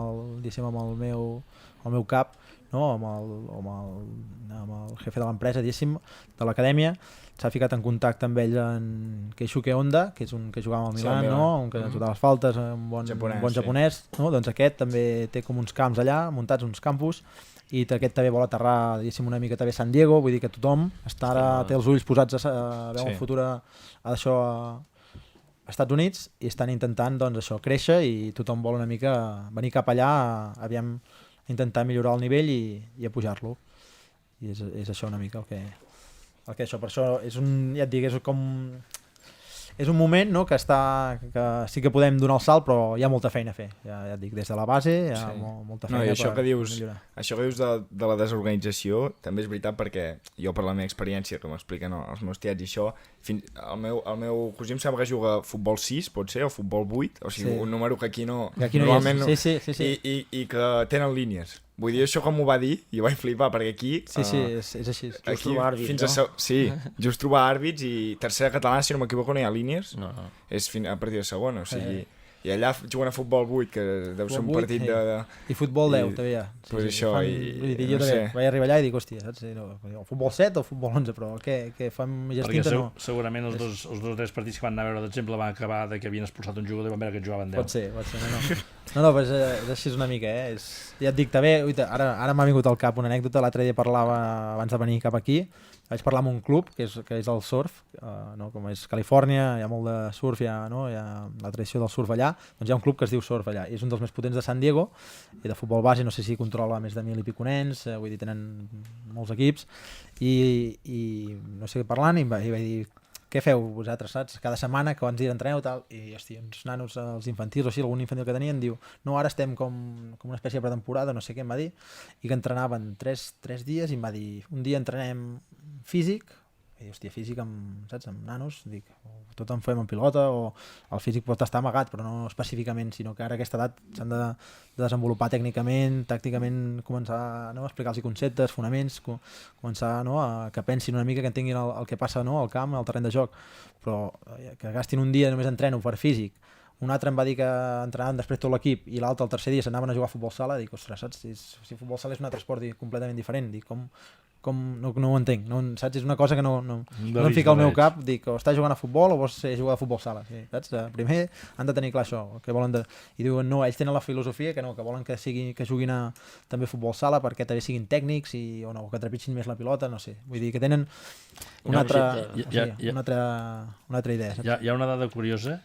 el meu cap, no? amb el jefe de l'empresa, de l'acadèmia. S'ha ficat en contacte amb ell en Keisuke Honda, que és un que jugava al Milan, no? Un que jugava les faltes, un bon japonès, no? Doncs aquest també té com uns camps allà, muntats uns campus, i aquest també vol aterrar una mica també a San Diego, vull dir que tothom té els ulls posats a veure un futur d'això a Estats Units, i estan intentant doncs, això, créixer, i tothom vol una mica venir cap allà, aviam intentar millorar el nivell i a pujar-lo. I és això una mica el que això, per això és ja et dic, és un moment, no, que sí que podem donar el salt, però hi ha molta feina a fer, ja et dic, des de la base hi ha molta feina per millorar. Això que dius de la desorganització també és veritat, perquè jo, per la meva experiència, que m'expliquen els meus tiets i això, el meu cosí em sembla que juga futbol 6, pot ser, o futbol 8, o sigui, un número que aquí no normalment no, i que tenen línies. Vull dir, això com m'ho va dir, i ho vaig flipar, perquè aquí... Sí, és així. Just trobar àrbits, no? Sí, just trobar àrbits, i tercera catalana, si no m'equivoco, no hi ha línies. No. És a partir de segona, o sigui... I allà juguen a futbol 8, que deu ser un Futbol partit 8, de... I futbol 10 I- també hi ha. pues això, jo no també sé. vaig arribar allà i dic, hòstia, saps? O futbol 7 o futbol 11, però què fan més Perquè distinta no? segurament els dos o tres partits que van anar a veure, d'exemple, van acabar de que havien expulsat un jugador i van veure que jugaven 10. Pot ser, no, però és així una mica, ja et dic, també, ara m'ha vingut al cap una anècdota, l'altre dia parlava, abans de venir cap aquí, vaig parlar amb un club, que és el surf, no? Com és Califòrnia, hi ha molt de surf, hi ha la tradició del surf allà, doncs hi ha un club que es diu Surf allà, és un dels més potents de San Diego, i de futbol base, no sé si controla més de 1.000 i pico nens, vull dir, tenen molts equips, i no sé, parlant, i vaig dir, què feu vosaltres, saps? Cada setmana, quants dies entreneu, tal, i hòstia, uns nanos, els infantils o així, algun infantil que tenien, diu, no, ara estem com una espècie de pretemporada, no sé què em va dir, i que entrenaven 3 dies, i em va dir, un dia entrenem físic, i hòstia, físic amb nanos, dic, tot en fem en pilota, o el físic pot estar amagat, però no específicament, sinó que ara a aquesta edat s'han de desenvolupar tècnicament, tàcticament, començar a explicar-los conceptes, fonaments, començar a que pensin una mica, que entenguin el que passa al camp, al terreny de joc, però que gastin un dia només entreno per físic, un altre em va dir que entrenaven després tot l'equip i l'altre el tercer dia s'anaven a jugar a futbol sala, dic, ostres, saps? Si futbol sala és un altre esport completament diferent, dic, com no ho entenc, no, saps? És una cosa que no em fica al meu cap, dic, o estàs jugant a futbol o vols jugar a futbol sala, sí, saps? Primer han de tenir clar això, que volen i diuen, no, ells tenen la filosofia que volen que juguin també a futbol sala perquè també siguin tècnics o que trepitgin més la pilota, no sé, vull dir que tenen una altra idea, saps? Hi ha una dada curiosa,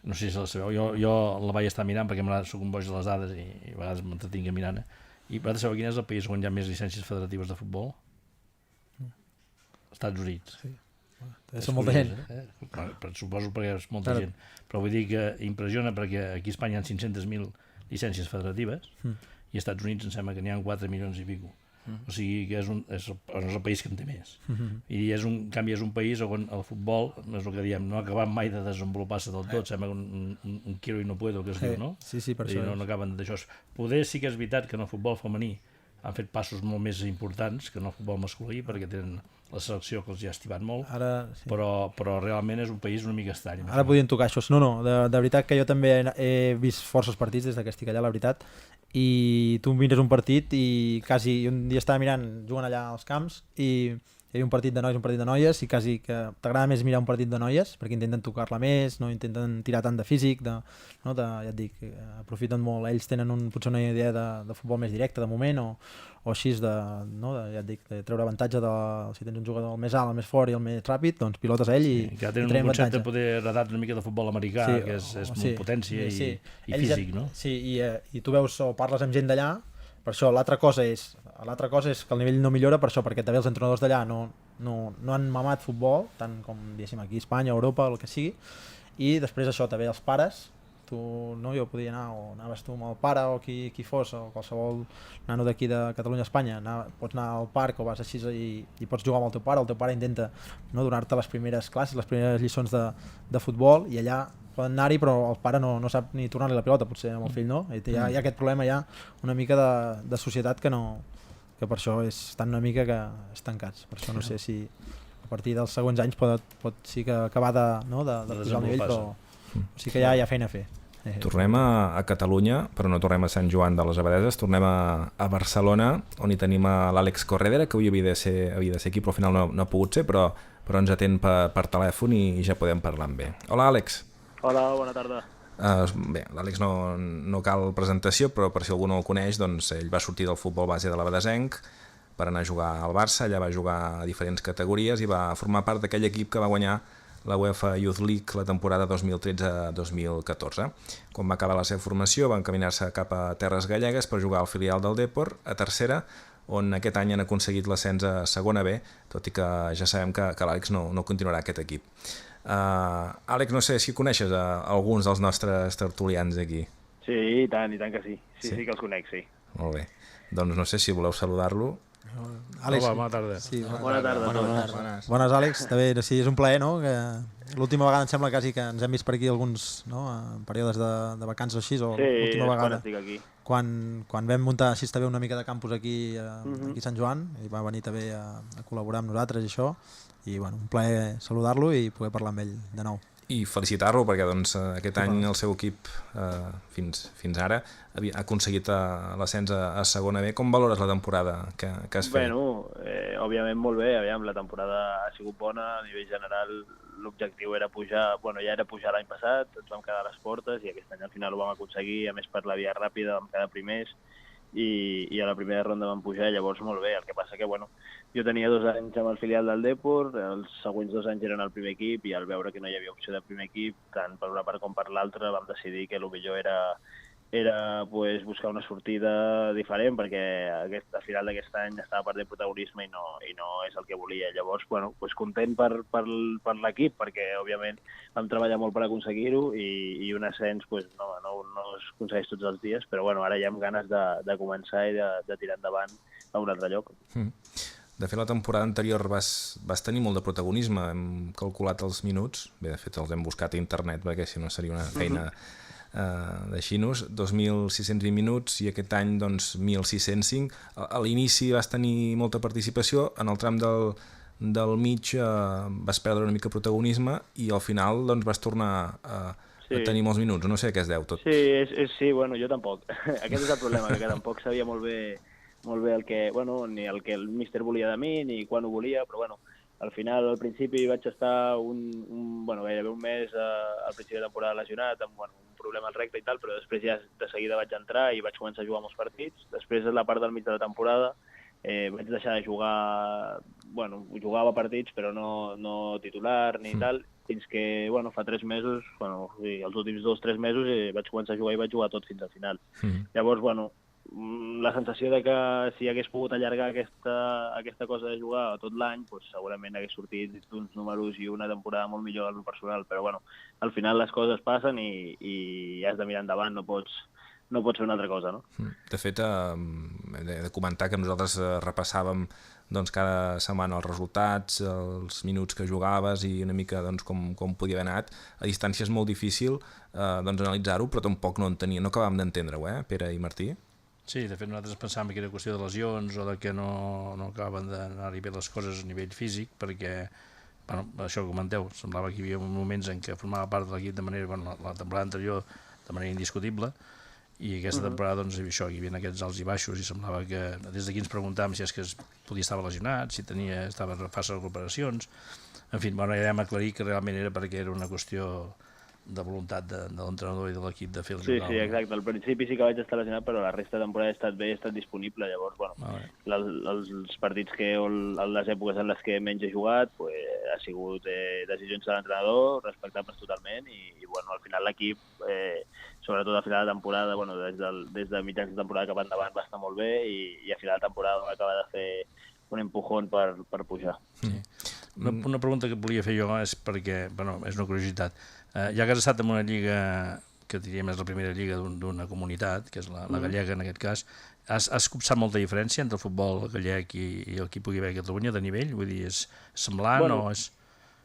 no sé si la sabeu, jo la vaig estar mirant perquè soc un boig de les dades i a vegades m'entretinc mirant, i vosaltres sabeu quin és el país on hi ha més llicències federatives de futbol? Estats Units. Sí. És molta gent. Suposo perquè és molta gent. Però vull dir que impressiona perquè aquí a Espanya hi ha 500.000 llicències federatives i als Estats Units em sembla que n'hi ha 4 milions i pico. O sigui que és el país que en té més. I en canvi és un país on el futbol, és el que diem, no ha acabat mai de desenvolupar-se del tot, sembla un quiero y no puedo, que es diu, no? Sí, per això. No acaben d'això. Poder sí que és veritat que en el futbol femení han fet passos molt més importants que en el futbol masculí, perquè tenen la selecció que els hi ha estimat molt, però realment és un país una mica estrany. Ara podien tocar això. No, de veritat que jo també he vist forces partits des que estic allà, la veritat, i tu mires un partit i quasi, un dia estava mirant, juguen allà als camps, i hi havia un partit de nois, un partit de noies, i quasi que t'agrada més mirar un partit de noies, perquè intenten tocar-la més, no intenten tirar tant de físic, ja et dic, aprofiten molt, ells tenen potser una idea de futbol més directe de moment, o així ja et dic, de treure avantatge si tens un jugador el més alt, el més fort i el més ràpid, doncs pilotes a ell i que tenen un concepte poder heredat una mica de futbol americà, que és molt potència i físic, no? Sí, i tu veus o parles amb gent d'allà, per això l'altra cosa és que el nivell no millora per això, perquè també els entrenadors d'allà no han mamat futbol, tant com diguéssim aquí a Espanya, a Europa, el que sigui, i després això també els pares, jo podia anar, o anaves tu amb el pare o qui fos, o qualsevol nano d'aquí de Catalunya a Espanya, pots anar al parc o vas així i pots jugar amb el teu pare intenta donar-te les primeres classes, les primeres lliçons de futbol, i allà poden anar-hi però el pare no sap ni tornar-li la pilota, potser amb el fill no, i hi ha aquest problema, hi ha una mica de societat que per això estan una mica que estancats, per això no sé si a partir dels següents anys pot sí que acabar de pujar el nivell, però sí que hi ha feina a fer. Tornem a Catalunya, però no tornem a Sant Joan de les Abadeses, tornem a Barcelona, on hi tenim l'Àlex Corredera, que avui havia de ser aquí, però al final no ha pogut ser, però ens atén per telèfon i ja podem parlar amb ell. Hola, Àlex. Hola, bona tarda. Bé, l'Àlex no cal presentació, però per si algú no el coneix, doncs ell va sortir del futbol base de l'Abadesenc per anar a jugar al Barça, allà va jugar a diferents categories i va formar part d'aquell equip que va guanyar la UEFA Youth League la temporada 2013-2014. Quan va acabar la seva formació va encaminar-se cap a Terres Gallegues per jugar al filial del Depor, a tercera, on aquest any han aconseguit l'ascens a segona B, tot i que ja sabem que l'Àlex no continuarà aquest equip. Àlex, no sé si coneixes alguns dels nostres tertulians aquí. Sí, i tant que sí. Sí que els conec, sí. Molt bé. Doncs no sé si voleu saludar-lo. Àlex, hola, bona tarda. Sí, bona tarda a tots. Bones, Àlex. També, sí, és un plaer, no? Que l'última vegada em sembla quasi que ens hem vist per aquí alguns, no? En períodes de vacances o així, o l'última vegada. Sí, aquí. Quan vam muntar així també una mica de campus aquí a Sant Joan, i va venir també a col·laborar amb nosaltres i això, i bueno, un plaer saludar-lo i poder parlar amb ell de nou. I felicitar-lo perquè doncs, aquest any el seu equip fins ara ha aconseguit l'ascens a segona B. Com valores la temporada que has fet? Bueno, òbviament molt bé, aviam, la temporada ha sigut bona, a nivell general l'objectiu era pujar, bueno, ja era pujar l'any passat, ens vam quedar a les portes i aquest any al final ho vam aconseguir, a més per la via ràpida vam quedar primers i a la primera ronda vam pujar, llavors molt bé, el que passa que, bueno, jo tenia 2 anys amb el filial del Depor, els següents 2 anys eren al primer equip i al veure que no hi havia opció de primer equip, tant per una part com per l'altra, vam decidir que el millor era pues, buscar una sortida diferent perquè a final d'aquest any estava perdent protagonisme i no és el que volia. Llavors, bueno, pues content per l'equip perquè, òbviament, vam treballar molt per aconseguir-ho i un ascens pues, no es aconsegueix tots els dies, però bueno, ara ja amb ganes de començar i de tirar endavant a un altre lloc. De fet, la temporada anterior vas tenir molt de protagonisme, hem calculat els minuts, bé, de fet els hem buscat a internet perquè si no seria una feina de xinos, 2.620 minuts i aquest any doncs 1.605. A l'inici vas tenir molta participació, en el tram del mig vas perdre una mica protagonisme i al final doncs vas tornar a tenir molts minuts, no sé a què es deu tot. Sí, bueno, jo tampoc. Aquest és el problema, que tampoc sabia molt bé el que, bueno, ni el que el míster volia de mi, ni quan ho volia, però bueno, al final, al principi vaig estar gairebé un mes al principi de temporada lesionat, amb un problema al recte i tal, però després ja de seguida vaig entrar i vaig començar a jugar molts partits. Després, a la part del mig de la temporada, vaig deixar de jugar, jugava partits, però no titular ni tal, fins que, fa 3 mesos, els últims 2-3 mesos vaig començar a jugar i vaig jugar tot fins al final. Llavors, la sensació de que si hagués pogut allargar aquesta cosa de jugar tot l'any, doncs segurament hagués sortit uns números i una temporada molt millor al personal, però al final les coses passen i has de mirar endavant, no pots fer una altra cosa, no? De fet, he de comentar que nosaltres repassàvem doncs, cada setmana els resultats, els minuts que jugaves i una mica doncs, com podia haver anat. A distància és molt difícil analitzar-ho, però tampoc no acabàvem d'entendre-ho, Pere i Martí? Sí, de fet nosaltres pensàvem que era qüestió de lesions o de que no acaben d'anar-hi bé les coses a nivell físic perquè, això que comenteu, semblava que hi havia moments en què formava part de l'equip de manera, la temporada anterior de manera indiscutible i aquesta temporada doncs això, hi havia aquests alts i baixos i semblava que des d'aquí ens preguntàvem si és que podia estar lesionat, si estava en fase de recuperacions, en fi, ja vam aclarir que realment era perquè era una qüestió de voluntat de l'entrenador i de l'equip de fer el jugar. Sí, exacte. Al principi sí que vaig estar lesionat, però la resta de temporada he estat bé, he estat disponible. Llavors, els partits les èpoques en les que menys he jugat ha sigut decisions de l'entrenador, respectables totalment, i al final l'equip, sobretot a final de temporada, des de mitjans de temporada cap endavant va estar molt bé i a final de temporada va acabar de fer un empujón per pujar. Una pregunta que volia fer jo és perquè, és una curiositat. Ja que has estat en una lliga que diríem és la primera lliga d'una comunitat, que és la gallega en aquest cas, has copsat molta diferència entre el futbol gallec i el que hi pugui haver a Catalunya de nivell? Vull dir, és semblant o és...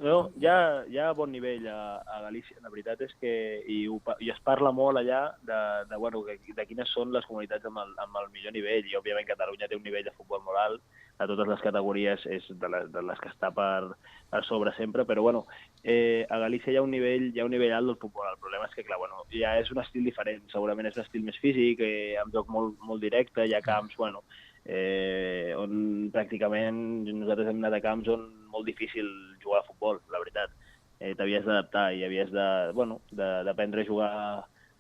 No, hi ha bon nivell a Galícia. La veritat és que i es parla molt allà de quines són les comunitats amb el millor nivell, i òbviament Catalunya té un nivell de futbol molt alt, a totes les categories és de les que està per sobre sempre, però a Galícia hi ha un nivell alt del futbol. El problema és que, clar, ja és un estil diferent, segurament és un estil més físic, amb joc molt directe, hi ha camps, on pràcticament nosaltres hem anat a camps on molt difícil jugar a futbol, la veritat. T'havies d'adaptar i havies d'aprendre a jugar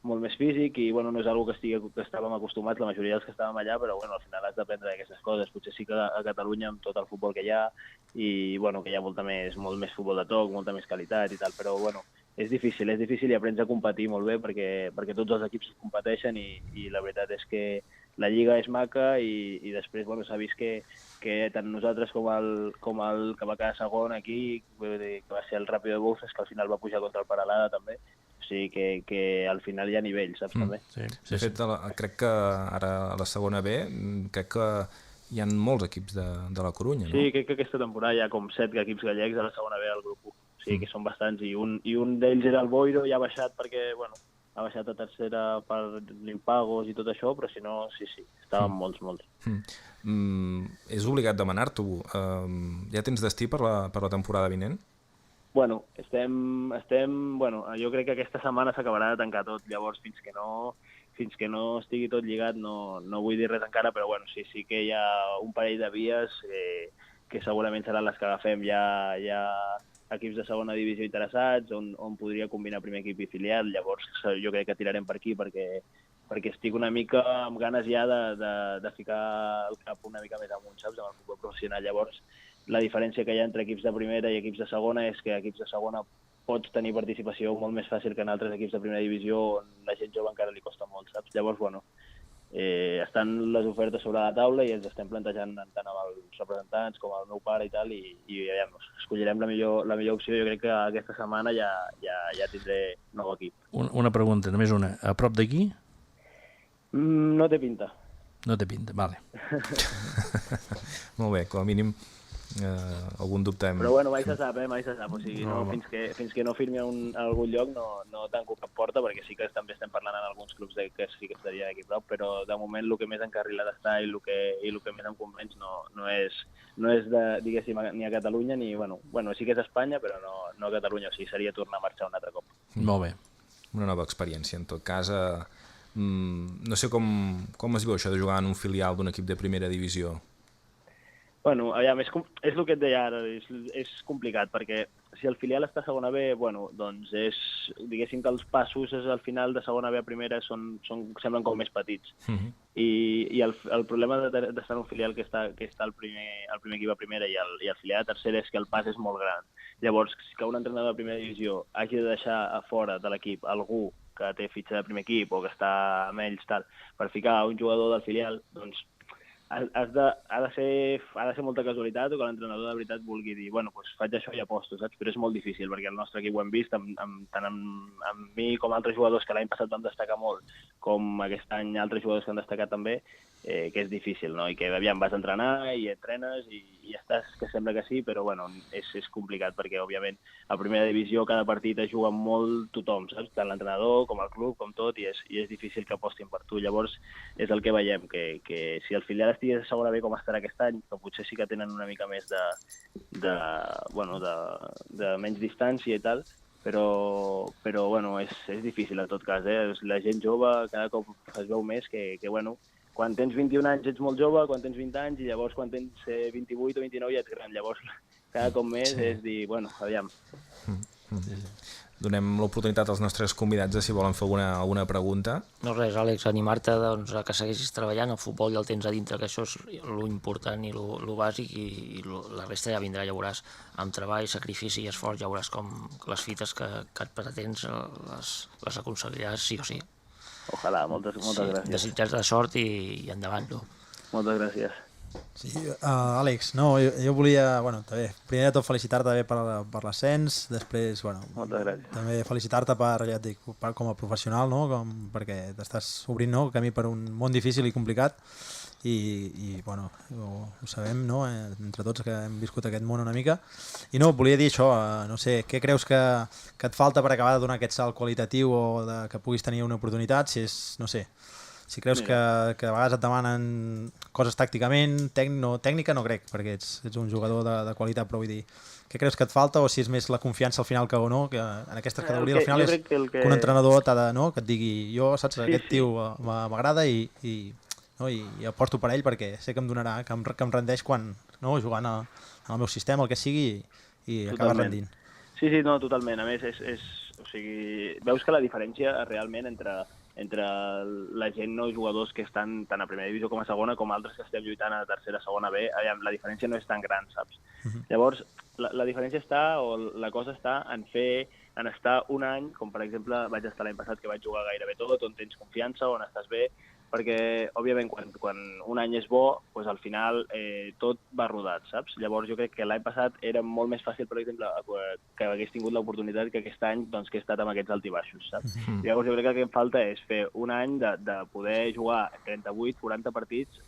molt més físic i no és una cosa que estàvem acostumats la majoria dels que estàvem allà, però al final has d'aprendre aquestes coses. Potser sí que a Catalunya amb tot el futbol que hi ha i que hi ha molt més futbol de toc, molta més qualitat i tal, però és difícil i aprens a competir molt bé perquè tots els equips competeixen i la veritat és que la lliga és maca i després s'ha vist que tant nosaltres com el que va quedar segon aquí, que va ser el Ràpido de Bouzas, que al final va pujar contra el Peralada també, o sigui que al final hi ha nivell, saps també? Sí. De fet, crec que ara a la segona B, crec que hi ha molts equips de la Corunya, no? Sí, crec que aquesta temporada hi ha com 7 equips gallecs a la segona B al grup 1, o sigui que són bastants, i un d'ells era el Boiro, ja ha baixat perquè, ha baixat a tercera per l'impagos i tot això, però si no, sí, estaven molts. És obligat demanar-t'ho. Ja tens destí per la temporada vinent? Bueno, bueno, jo crec que aquesta setmana s'acabarà de tancar tot, llavors fins que no estigui tot lligat no vull dir res encara, però bueno, sí que hi ha un parell de vies que segurament seran les que agafem. Hi ha equips de segona divisió interessats on podria combinar primer equip i filial, llavors jo crec que tirarem per aquí perquè estic una mica amb ganes ja de ficar el cap una mica més amunt, saps, amb el futbol professional. Llavors, la diferència que hi ha entre equips de primera i equips de segona és que equips de segona pots tenir participació molt més fàcil que en altres equips de primera divisió on la gent jove encara li costa molt, saps? Llavors, bueno, estan les ofertes sobre la taula i ens estem plantejant tant amb els representants com el meu pare i tal, i veiem, escollirem la millor opció. Jo crec que aquesta setmana ja tindré nou equip. Una pregunta, només una. A prop d'aquí? No té pinta. No té pinta, vale. Molt bé, com a mínim algun dubte hem... Però bueno, mai se sap, mai se sap. O sigui, fins que no firmi a algun lloc no tanco cap porta, perquè sí que també estem parlant en alguns clubs que sí que estaria aquí prop, però de moment el que més encarrilat està i el que més em convenç no és diguéssim, ni a Catalunya ni... Bueno, sí que és a Espanya, però no a Catalunya, o sigui, seria tornar a marxar un altre cop. Molt bé. Una nova experiència, en tot cas. No sé com es veu això de jugar en un filial d'un equip de primera divisió. Bueno, aviam, és el que et deia ara, és complicat, perquè si el filial està a segona B, bueno, doncs diguéssim que els passos al final de segona B a primera semblen com més petits. I el problema d'estar en un filial que està el primer equip a primera i el filial a tercera és que el pas és molt gran. Llavors, que un entrenador de primera divisió hagi de deixar a fora de l'equip algú que té fitxa de primer equip o que està amb ells per ficar un jugador del filial, doncs ha de ser molta casualitat o que l'entrenador de veritat vulgui dir, bueno, doncs faig això i aposto, saps? Però és molt difícil, perquè el nostre equip ho hem vist, tant amb mi com altres jugadors que l'any passat van destacar molt, com aquest any altres jugadors que han destacat també, que és difícil, no? I que aviam vas a entrenar i entrenes i estàs, que sembla que sí, però bueno, és complicat, perquè òbviament a primera divisió cada partit es juga molt tothom, saps? Tant l'entrenador com el club, com tot, i és difícil que apostin per tu. Llavors és el que veiem, que si el filial estigués a segona B com estarà aquest any, que potser sí que tenen una mica més de menys distància i tal, però bueno, és difícil en tot cas, La gent jove cada cop es veu més que bueno, quan tens 21 anys ets molt jove, quan tens 20 anys, i llavors quan tens 28 o 29 ja ets gran. Llavors cada cop més és dir, bueno, aviam. Donem l'oportunitat als nostres convidats de si volen fer alguna pregunta. No res, Àlex, animar-te doncs, a que segueixis treballant. El futbol ja el tens a dintre, que això és l'important i el bàsic, i la resta ja vindrà, ja veuràs, amb treball, sacrifici i esforç, ja veuràs com les fites que et pretens les aconseguiràs sí o sí. Ojalà, moltes gràcies. Desitjar-te sort i endavant, tu. Moltes gràcies. Sí, Àlex, no, jo volia, bueno, també, primer de tot felicitar-te per l'ascens, després, bueno, moltes gràcies. També felicitar-te ja et dic, com a professional, no? Perquè t'estàs obrint, no? Camí per un món difícil i complicat, i bueno, ho sabem, no? Entre tots que hem viscut aquest món una mica, i no, volia dir això, no sé, què creus que et falta per acabar de donar aquest salt qualitatiu o que puguis tenir una oportunitat, si és, no sé, si creus que a vegades et demanen coses tàcticament, tècnica no crec, perquè ets un jugador de qualitat, però vull dir, què creus que et falta, o si és més la confiança al final que o no, que en aquesta categoria al final és que un entrenador t'ha de, no?, que et digui, jo, saps, aquest tio m'agrada i aposto per ell perquè sé que em donarà, que em rendeix quan, no, jugant en el meu sistema, el que sigui, i acaba rendint. Sí, no, totalment. A més, o sigui, veus que la diferència realment entre la gent, no, jugadors que estan tant a primera divisió com a segona, com altres que estem lluitant a tercera, segona B, la diferència no és tan gran, saps? Llavors, la diferència està, o la cosa està en estar un any, com per exemple vaig estar l'any passat que vaig jugar gairebé tot, on tens confiança, on estàs bé, perquè, òbviament, quan un any és bo, doncs al final tot va rodat, saps? Llavors jo crec que l'any passat era molt més fàcil, per exemple, que hagués tingut l'oportunitat que aquest any, doncs, que he estat amb aquests altibaixos, saps? Llavors jo crec que el que em falta és fer un any de poder jugar 38-40 partits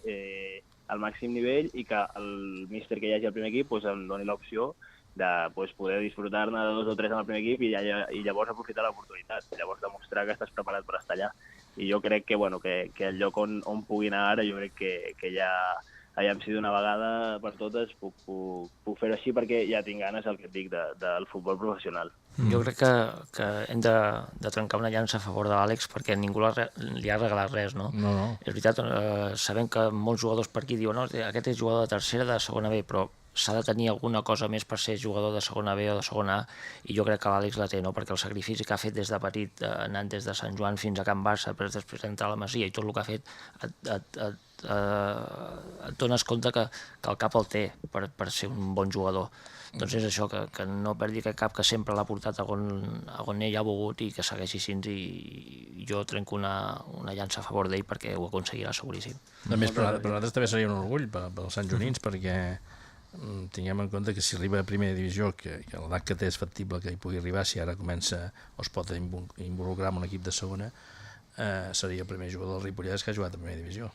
al màxim nivell i que el míster que hi hagi al primer equip doncs, em doni l'opció de poder disfrutar-ne de 2 o 3 amb el primer equip i llavors aprofitar l'oportunitat, llavors demostrar que estàs preparat per estar allà. I jo crec que el lloc on pugui anar ara, jo crec que ja aviam si d'una vegada per totes puc fer-ho així, perquè ja tinc ganes, el que et dic, del futbol professional. Jo crec que hem de trencar una llança a favor de l'Àlex, perquè ningú li ha regalat res, no? No. És veritat, sabem que molts jugadors per aquí diuen no, aquest és jugador de tercera, de segona B, però s'ha de tenir alguna cosa més per ser jugador de segona B o de segona A, i jo crec que l'Àlex la té, no? Perquè el sacrifici que ha fet des de petit, anant des de Sant Joan fins a Can Bassa, després d'entrar a la Masia, i tot el que ha fet, et dones compte que el cap el té per ser un bon jugador. Doncs és això, que no perdi aquest cap, que sempre l'ha portat on ell ha volgut i que segueixi així, i jo trenco una llança a favor d'ell perquè ho aconseguirà seguríssim. A més, per nosaltres també seria un orgull pels Sant Jonins, perquè tinguem en compte que si arriba a primera divisió, que l'edat que té és factible que hi pugui arribar, si ara comença o es pot involucrar en un equip de segona, seria el primer jugador del Ripollès que ha jugat a primera divisió.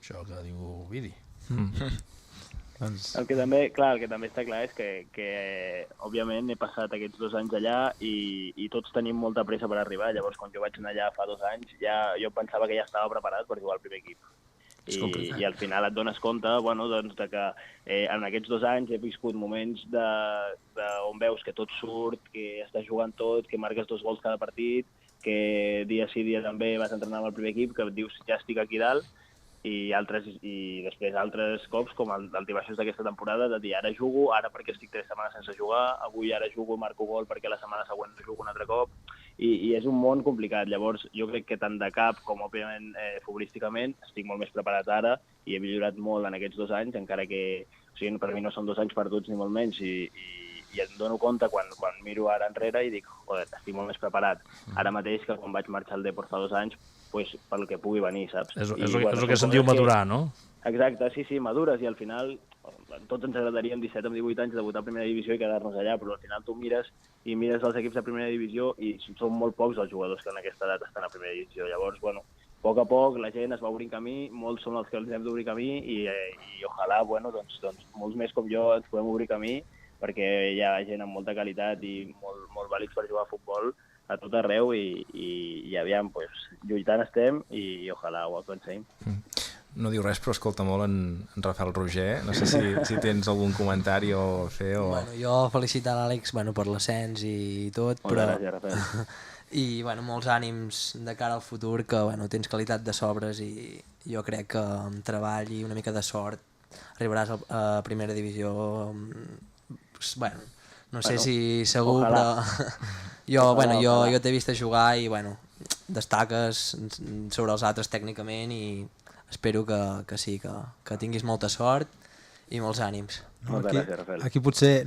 Això que diu Ovidi. El que també està clar és que òbviament he passat aquests 2 anys allà i tots tenim molta pressa per arribar. Llavors, quan jo vaig anar allà fa 2 anys, jo pensava que ja estava preparat per jugar al primer equip. I al final et dones compte de que en aquests 2 anys he viscut moments on veus que tot surt, que estàs jugant tot, que marques 2 gols cada partit, que dia sí dia també vas entrenar amb el primer equip, que et dius ja estic aquí dalt, i després altres cops, com el Tibaixos d'aquesta temporada, de dir ara jugo, ara perquè estic 3 setmanes sense jugar, avui ara jugo i marco gol perquè la setmana següent jugo un altre cop, i és un món complicat. Llavors jo crec que tant de cap com òbviament futbolísticament estic molt més preparat ara i he millorat molt en aquests 2 anys, encara que per mi no són 2 anys perduts ni molt menys, i em dono compte quan miro ara enrere i dic, joder, estic molt més preparat ara mateix que quan vaig marxar al Depor fa 2 anys, pel que pugui venir, saps? És el que se'n diu madurar, no? Exacte, sí, madures, i al final tots ens agradaria amb 17 o 18 anys debutar a primera divisió i quedar-nos allà, però al final tu mires els equips de primera divisió i són molt pocs els jugadors que en aquesta edat estan a primera divisió. Llavors, a poc a poc la gent es va obrint camí, molts són els que els hem d'obrir camí i ojalà, doncs molts més com jo ens podem obrir camí, perquè hi ha gent amb molta qualitat i molt vàlids per jugar a futbol a tot arreu i aviam, lluitant estem i ojalà ho aconseguim. No diu res, però escolta molt en Rafael Roger. No sé si tens algun comentari o fer. Bueno, jo felicitar l'Àlex per l'ascens i tot, però... Gràcies, Rafael. I molts ànims de cara al futur, que tens qualitat de sobres i jo crec que amb treball i una mica de sort arribaràs a primera divisió. No sé si segur, ojalà. Però jo t'he vist a jugar i destaques sobre els altres tècnicament i espero que sí, que tinguis molta sort i molts ànims. Moltes gràcies, Rafael. Aquí potser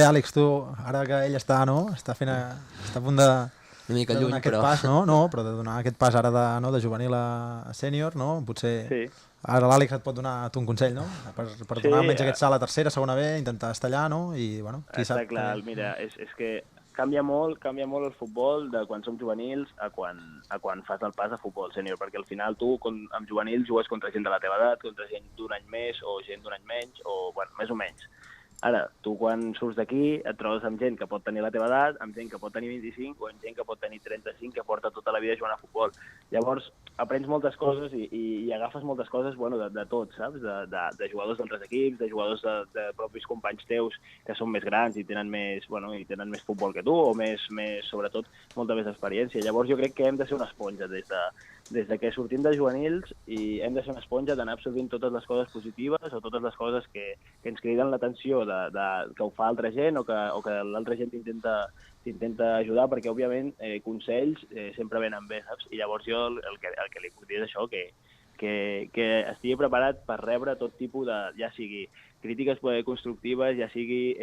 Àlex, tu, ara que ell està a punt de donar aquest pas, però de donar aquest pas ara de juvenil a sènior, potser ara l'Àlex et pot donar un consell, no? Per donar almenys aquest salt a tercera, segona B, intentar estar allà, no? I, qui sap... Està clar, mira, és que canvia molt el futbol de quan som juvenils a quan fas el pas a futbol sènior, perquè al final tu amb juvenils jugues contra gent de la teva edat, contra gent d'un any més o gent d'un any menys, o més o menys. Ara, tu quan surts d'aquí et trobes amb gent que pot tenir la teva edat, amb gent que pot tenir 25 o amb gent que pot tenir 35, que porta tota la vida jugant a futbol. Llavors, aprens moltes coses i agafes moltes coses de tot, saps? De jugadors d'altres equips, de jugadors de propis companys teus que són més grans i tenen més futbol que tu, o sobretot, molta més experiència. Llavors jo crec que hem de ser una esponja des que sortim de juvenils, i hem de ser una esponja d'anar absorbint totes les coses positives o totes les coses que ens criden l'atenció que ho fa altra gent o que l'altra gent t'intenta ajudar, perquè òbviament consells sempre venen bé, saps? I llavors jo el que li puc dir és això, que estigui preparat per rebre tot tipus ja sigui crítiques constructives, ja sigui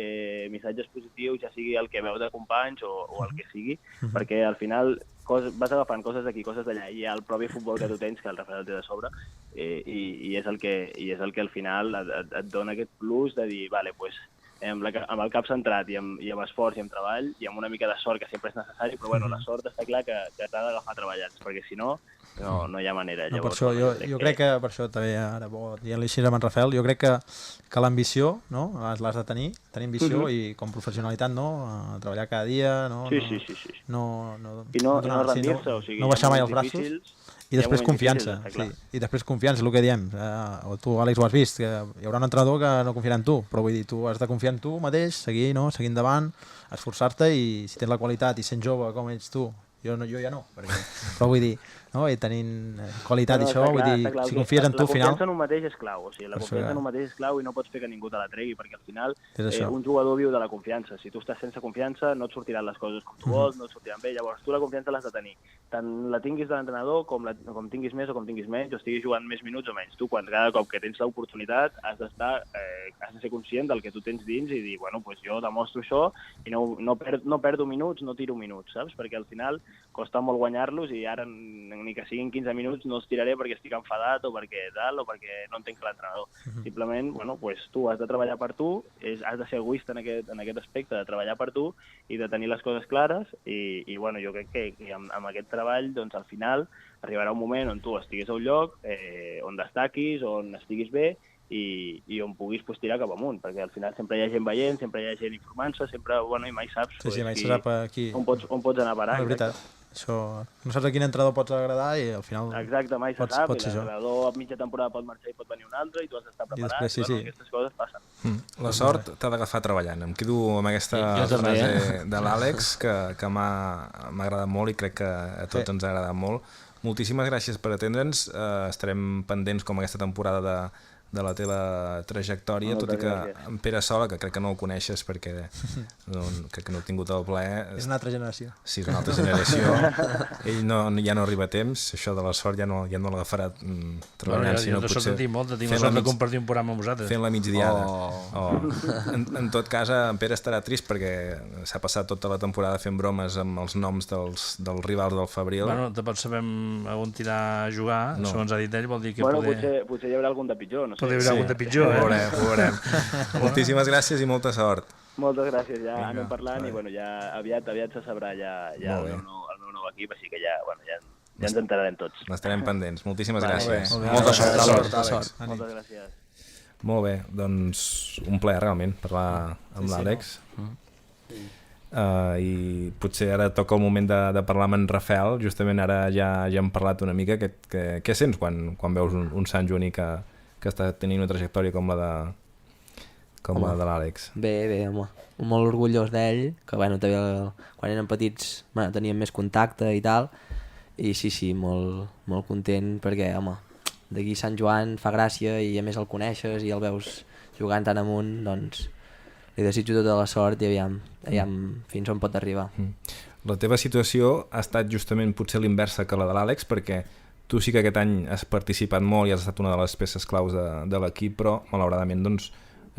missatges positius, ja sigui el que veu de companys o el que sigui, perquè al final vas agafant coses d'aquí, coses d'allà, i el propi futbol que tu tens, que el Rafael té de sobre, i és el que al final et dona aquest plus de dir, vale, amb el cap centrat i amb esforç i amb treball i amb una mica de sort, que sempre és necessari, però la sort està clar que t'ha d'agafar treballant, perquè si no hi ha manera. Per això, jo crec que per això també, ara dient-li així amb en Rafael, jo crec que l'ambició l'has de tenir ambició i com professionalitat, treballar cada dia, Sí. no I no rendir-se, o sigui, no baixar mai els braços. I després confiança, sí. I després confiança, el que diem. O tu, Àlex, ho has vist, que hi haurà un entrenador que no confiarà en tu, però vull dir, tu has de confiar en tu mateix, seguir endavant, esforçar-te, i si tens la qualitat i sent jove com ets tu, jo ja no, però vull dir, no? I tenint qualitat i això, vull dir, si confies en tu al final... La confiança en un mateix és clau, o sigui, la confiança en un mateix és clau i no pots fer que ningú te la tregui, perquè al final un jugador viu de la confiança. Si tu estàs sense confiança, no et sortiran les coses com tu vols, no et sortiran bé, llavors tu la confiança l'has de tenir. Tant la tinguis de l'entrenador com tinguis més o com tinguis menys, o estiguis jugant més minuts o menys. Tu, cada cop que tens l'oportunitat, has de ser conscient del que tu tens dins i dir, bueno, pues jo demostro això i no perdo minuts, no tiro minuts, saps? Perquè al final costa molt guanyar-los i ara ni que siguin 15 minuts no els tiraré perquè estic enfadat o perquè tal o perquè no entenc l'entrenador. Simplement, bueno, pues tu has de treballar per tu, has de ser egoista en aquest aspecte, de treballar per tu i de tenir les coses clares i bueno, jo crec que amb aquest treball, doncs al final arribarà un moment on tu estiguis a un lloc, on destaquis, on estiguis bé i on puguis tirar cap amunt, perquè al final sempre hi ha gent veient, sempre hi ha gent informant-se, sempre, bueno, i mai saps mai se sap aquí on pots anar a parar. És veritat. Això, no saps a quin entrenador pots agradar i al final exacte, mai se sap, i l'entrenador a mitja temporada pot marxar i pot venir un altre i tu has d'estar preparat, i bueno, aquestes coses passen. La sort t'ha d'agafar treballant. Em quedo amb aquesta frase de l'Àlex que m'ha agradat molt i crec que a tots ens ha agradat molt. Moltíssimes gràcies per atendre'ns, estarem pendents com aquesta temporada de la teva trajectòria, tot i que en Pere Sola, que crec que no el coneixes perquè crec que no he tingut el plaer. És una altra generació. Sí, és una altra generació. Ell ja no arriba a temps, això de la sort ja no l'agafarà treballant, sinó potser tinc la sort de compartir un programa amb vosaltres. Fent la migdiada. En tot cas, en Pere estarà trist perquè s'ha passat tota la temporada fent bromes amb els noms dels rivals del Fabril. Bueno, tampoc sabem on tirar a jugar, segons ha dit ell, vol dir que potser hi haurà algun de pitjor, no sé. Podria haver algun de pitjor, ho veurem. Moltíssimes gràcies i molta sort. Moltes gràcies, ja anem parlant i bueno, ja aviat se sabrà ja el meu nou equip, així que ja ens enterarem tots. N'estarem pendents. Moltíssimes gràcies. Molta sort. Moltes gràcies. Molt bé, doncs un plaer realment parlar amb l'Àlex. I potser ara toca el moment de parlar amb en Rafael. Justament ara ja hem parlat una mica. Què sents quan veus un Sant Joaní que està tenint una trajectòria com la de l'Àlex? Bé, home, molt orgullós d'ell, que bueno, també quan eren petits teníem més contacte i tal, i sí, molt content perquè, home, d'aquí Sant Joan fa gràcia i a més el coneixes i el veus jugant tan amunt, doncs li desitjo tota la sort i aviam fins on pot arribar. La teva situació ha estat justament potser l'inversa que la de l'Àlex, perquè tu sí que aquest any has participat molt i has estat una de les peces claus de l'equip, però malauradament doncs,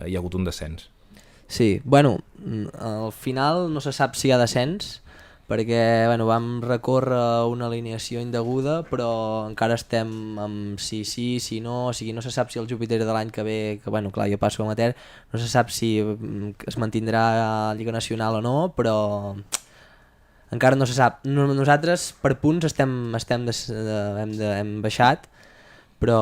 hi ha hagut un descens. Sí, bueno, al final no se sap si hi ha descens, perquè vam recórrer una alineació indeguda, però encara estem amb si no, o sigui, no se sap si el Júpiter de l'any que ve, que bueno, clar, jo passo amateur, no se sap si es mantindrà a Lliga Nacional o no, però encara no se sap. Nosaltres per punts hem baixat, però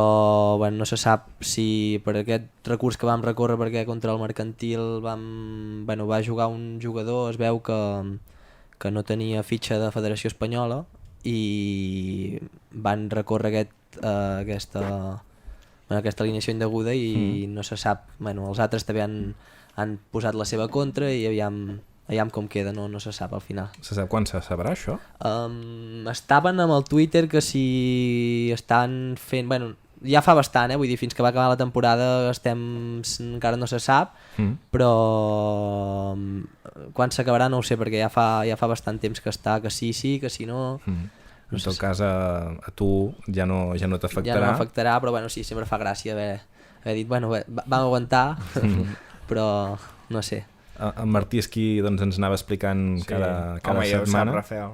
bueno, no se sap si per aquest recurs que vam recórrer perquè contra el Mercantil va jugar un jugador, es veu que no tenia fitxa de Federació Espanyola i van recórrer aquesta alineació indeguda i no se sap, els altres també han posat la seva contra i aviam com queda, no se sap al final. Se sap quan se sabrà això? Estaven amb el Twitter que si estan fent... ja fa bastant, vull dir, fins que va acabar la temporada encara no se sap, però quan s'acabarà no ho sé, perquè ja fa bastant temps que està, que sí, que si no... En tot cas, a tu ja no t'afectarà. Ja no m'afectarà, però sí, sempre fa gràcia haver dit, vam aguantar, però no sé. En Martí és qui ens anava explicant cada setmana. Jo sap Rafael.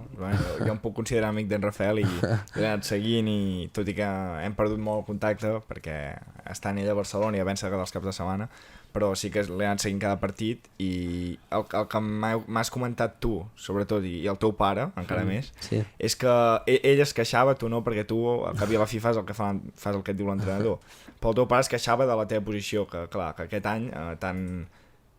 Jo em puc considerar amic d'en Rafael i l'he anat seguint, i tot i que hem perdut molt contacte perquè està en ell a Barcelona i a vèncer dels caps de setmana, però sí que l'he anat seguint cada partit, i el que m'has comentat tu, sobretot, i el teu pare, encara més, és que ell es queixava, tu no, perquè tu al cap i a la fi fas el que et diu l'entrenador, però el teu pare es queixava de la teva posició, que clar, que aquest any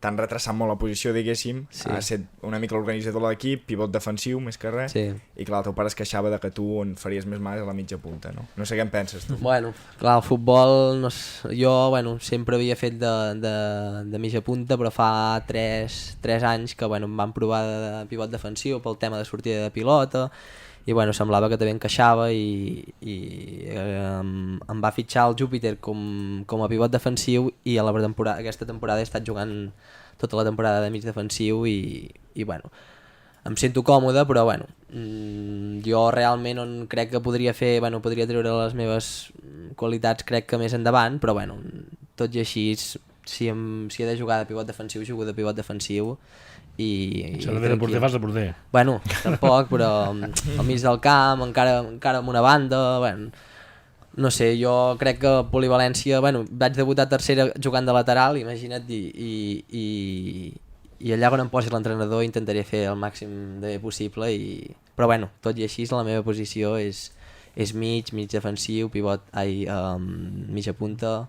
t'han retrasat molt la posició, diguéssim, has set una mica l'organitzador de l'equip, pivot defensiu, més que res, i clar, el teu pare es queixava de que tu on faries més mal a la mitja punta, no? No sé què en penses, tu. Bueno, clar, el futbol, no sé, jo sempre havia fet de mitja punta, però fa 3 anys que em van provar de pivot defensiu pel tema de sortida de pilota, i semblava que també encaixava i em va fitxar el Júpiter com a pivot defensiu, i a aquesta temporada he estat jugant tota la temporada de mig defensiu i em sento còmode, però jo realment crec que podria podria treure les meves qualitats, crec que més endavant, però tot i així, si he de jugar de pivot defensiu, jugo de pivot defensiu. Si has de fer de porter, fas de porter. Tampoc, però al mig del camp, encara amb una banda, no sé, jo crec que polivalència, vaig debutar tercera jugant de lateral, imagina't, i allà on em posi l'entrenador intentaré fer el màxim de bé possible, però tot i així la meva posició és mig defensiu, pivot, mitja punta,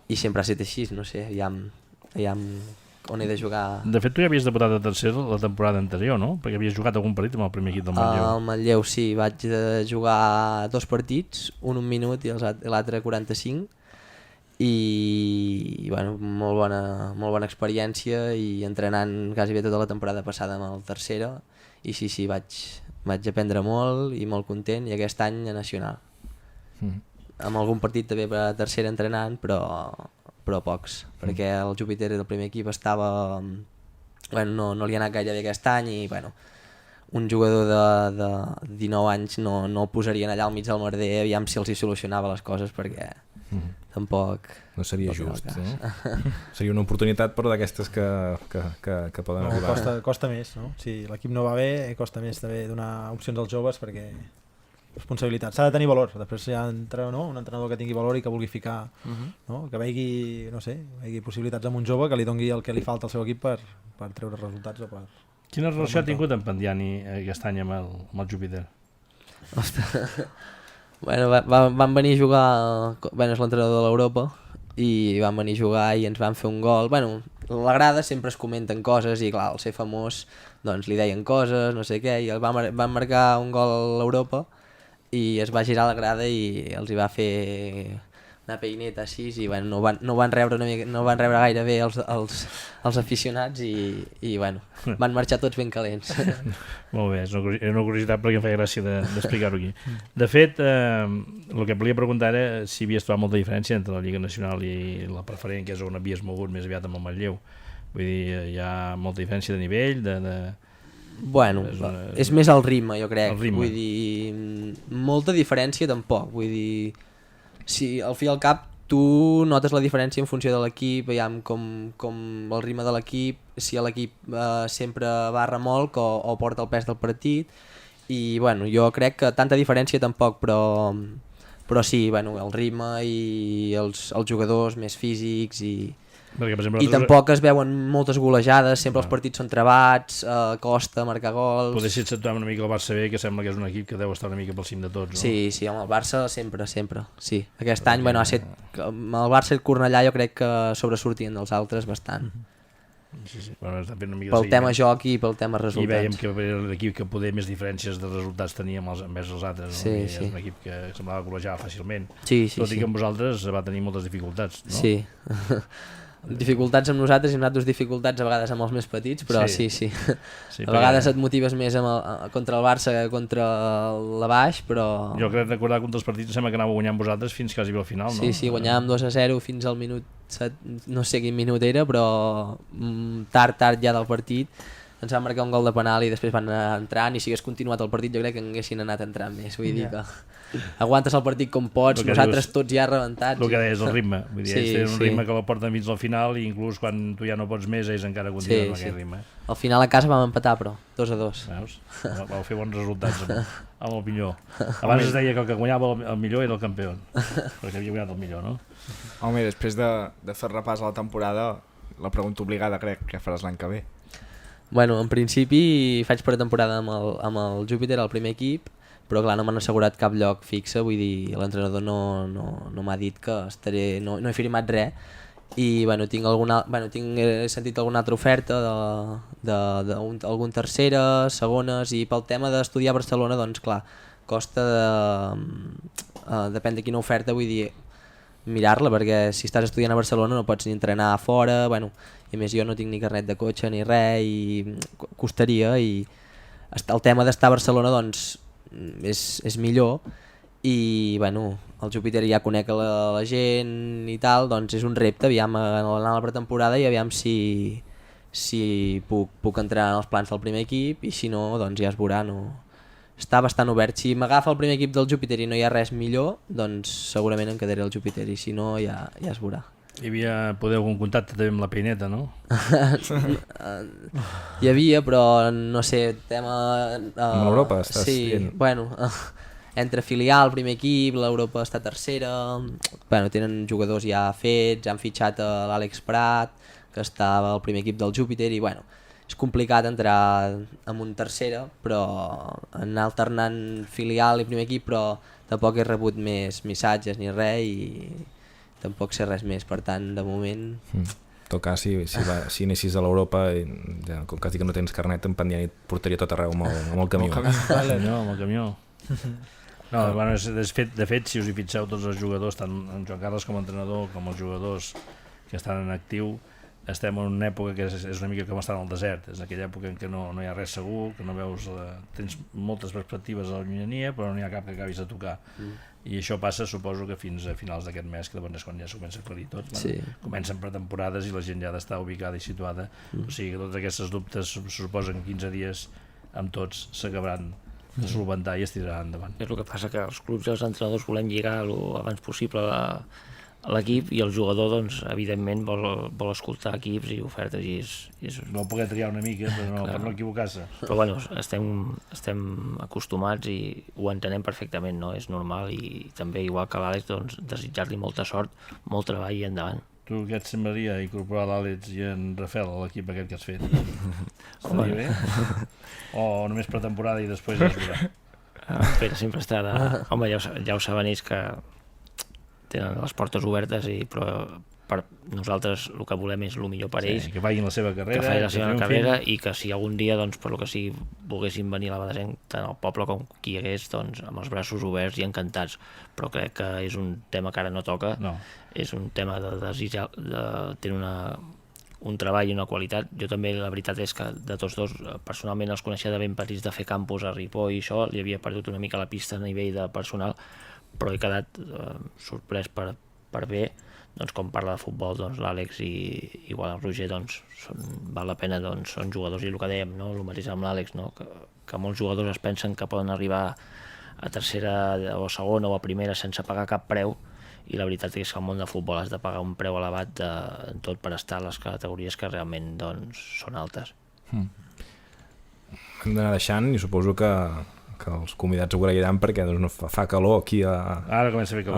i sempre ha estat així, no sé, aviam on he de jugar. De fet, tu ja havies debutat de tercer la temporada anterior, no? Perquè havies jugat algun partit amb el primer equip del Manlleu. Al Manlleu, sí, vaig jugar 2 partits, un minut i l'altre 45, i molt bona experiència, i entrenant quasi bé tota la temporada passada amb el tercera, i sí, vaig aprendre molt i molt content, i aquest any a Nacional. Amb algun partit també per a tercera entrenant, però pocs, perquè el Júpiter del primer equip estava... no li ha anat gaire bé aquest any, i un jugador de 19 anys no el posarien allà al mig del merder, aviam si els hi solucionava les coses, perquè tampoc... No seria just, no? Seria una oportunitat, però d'aquestes que poden arribar. Costa més, no? Si l'equip no va bé, costa més també donar opcions als joves, perquè responsabilitat. S'ha de tenir valor, després hi ha un entrenador que tingui valor i que vulgui ficar, que vegi possibilitats amb un jove, que li doni el que li falta al seu equip per treure resultats. Quina relació ha tingut en Pandiani aquest any amb el Júpiter? Van venir a jugar, és l'entrenador de l'Europa, i van venir a jugar i ens van fer un gol. La grada sempre es comenten coses, i clar, al ser famós li deien coses, no sé què, i van marcar un gol a l'Europa, i es va girar la grada i els hi va fer una peineta així, i no van rebre gaire bé els aficionats, i van marxar tots ben calents. Molt bé, és una curiositat perquè em feia gràcia d'explicar-ho aquí. De fet, el que volia preguntar era si havies trobat molta diferència entre la Lliga Nacional i la preferent, que és on havies mogut més aviat amb el Manlleu. Vull dir, hi ha molta diferència de nivell, és més el ritme, jo crec. Vull dir, molta diferència tampoc. Vull dir, si al fi i al cap tu notes la diferència en funció de l'equip, veiem com el ritme de l'equip, si l'equip sempre va a remolc o porta el pes del partit, i jo crec que tanta diferència tampoc, però sí, el ritme i els jugadors més físics, perquè, per exemple, tampoc es veuen moltes golejades, sempre els partits són trebats, costa marcar gols. Potser si et situem una mica el Barça B, que sembla que és un equip que deu estar una mica pel cim de tots, no? Sí, home, el Barça sempre, sí. Aquest any, amb el Barça i el Cornellà jo crec que sobresortien dels altres bastant. Sí. Està fent una mica pel tema joc i pel tema resultats. I veiem que era l'equip que poder més diferències de resultats tenia envers els altres, no? Sí. És un equip que semblava golejar fàcilment. Sí. Tot i que amb vosaltres va tenir moltes dificultats, no? Sí. Dificultats amb nosaltres i nosaltres dificultats a vegades amb els més petits, però sí. A vegades et motives més contra el Barça que contra la Baix, però... Jo crec recordar que un dels partits sembla que anava guanyant vosaltres fins quasi al final, no? Sí, guanyàvem 2-0 fins al minut 7, no sé quin minut era, però tard ja del partit ens van marcar un gol de penal i després van anar entrant, i si hagués continuat el partit jo crec que haguessin anat entrant més, vull dir que aguantes el partit com pots, nosaltres tots ja rebentats. El que deies, el ritme, vull dir, ells tenen un ritme que la porten fins al final, i inclús quan tu ja no pots més ells encara continuen amb aquest ritme. Al final a casa vam empatar, però 2-2. Veus? Vau fer bons resultats amb el millor. Abans es deia que el que guanyava el millor era el campió, perquè havia guanyat el millor, no? Home, després de fer repàs a la temporada, la pregunta obligada crec que faràs l'any que ve. En principi faig pretemporada amb el Júpiter, el primer equip, però clar, no m'han assegurat cap lloc fixe, vull dir, l'entrenador no m'ha dit que estaré, no he firmat res, i he sentit alguna altra oferta d'algun tercera, segones, i pel tema d'estudiar a Barcelona, doncs clar, costa depèn de quina oferta, vull dir, mirar-la, perquè si estàs estudiant a Barcelona no pots ni entrenar a fora, bueno, i a més jo no tinc ni carnet de cotxe ni res, i costaria, i el tema d'estar a Barcelona doncs és millor, i bueno, el Júpiter ja conec la gent i tal, doncs és un repte, aviam anar a la pretemporada i aviam si puc entrar en els plans del primer equip, i si no, doncs ja es veurà, no? Està bastant obert. Si m'agafa el primer equip del Júpiter i no hi ha res millor, doncs segurament em quedaré al Júpiter, i si no ja es veurà. Podeu algun contacte també amb la Peineta, no? Hi havia, però no sé, tema... Amb l'Europa estàs dient? Bueno, entre filial, primer equip, l'Europa està tercera, bueno, tenen jugadors ja fets, han fitxat a l'Àlex Prat, que estava al primer equip del Júpiter, i bueno, és complicat entrar en un tercera, però anar alternant filial i primer equip, però tampoc he rebut més missatges ni res, i tampoc sé res més, per tant, de moment... En tot cas, si anessis a l'Europa, ja, com que has dit que no tens carnet, en Pandiani et portaria tot arreu amb el camió. Amb el camió. No, bueno, de fet, si us hi fixeu, tots els jugadors, tant en Joan Carles com a entrenador, com els jugadors que estan en actiu, estem en una època que és una mica com estar en el desert, és aquella època en què no hi ha res segur, que no veus, tens moltes perspectives a la llunyania, però no hi ha cap que acabis de tocar. I això passa, suposo, que fins a finals d'aquest mes, que llavors és quan ja s'ho comença a aclarir tot. Sí. Comencen pretemporades i la gent ja ha d'estar ubicada i situada, o sigui que totes aquestes dubtes suposen 15 dies amb tots s'acabaran de solventar i es tiraran endavant. És el que passa, que els clubs i els entrenadors volem lligar abans possible a l'equip, i el jugador, doncs, evidentment vol escoltar equips i ofertes, i Vol poder triar una mica, però per no equivocar-se. Però bueno, estem acostumats i ho entenem perfectament, no? És normal, i també, igual que l'Àlex, doncs, desitjar-li molta sort, molt treball i endavant. Tu què et semblaria incorporar l'Àlex i en Rafael a l'equip aquest que has fet? Estaria bé? O només pretemporada i després ja es veurà? Pere sempre està de... Home, ja ho saben ells, que tenen les portes obertes, però per nosaltres el que volem és el millor per ells, que facin la seva carrera, que facin la seva carrera, i que si algun dia, doncs, per lo que sigui, volguessin venir a la Badesenc, tant el poble com qui hi hagués, doncs, amb els braços oberts i encantats. Però crec que és un tema que ara no toca, és un tema de desitjar, de tenir un treball i una qualitat. Jo també, la veritat és que de tots dos, personalment els coneixia de ben petits, de fer campus a Ripoll i això, li havia perdut una mica la pista a nivell de personal, però he quedat sorprès per bé, doncs, com parla de futbol, doncs, l'Àlex i igual el Roger, doncs, val la pena, doncs, són jugadors, i el que dèiem, no? El mateix amb l'Àlex, no? Que molts jugadors es pensen que poden arribar a tercera o a segona o a primera sense pagar cap preu, i la veritat és que al món de futbol has de pagar un preu elevat en tot per estar a les categories que realment, doncs, són altes. Hem d'anar deixant, i suposo que els convidats ho agrairan, perquè doncs, no fa calor aquí a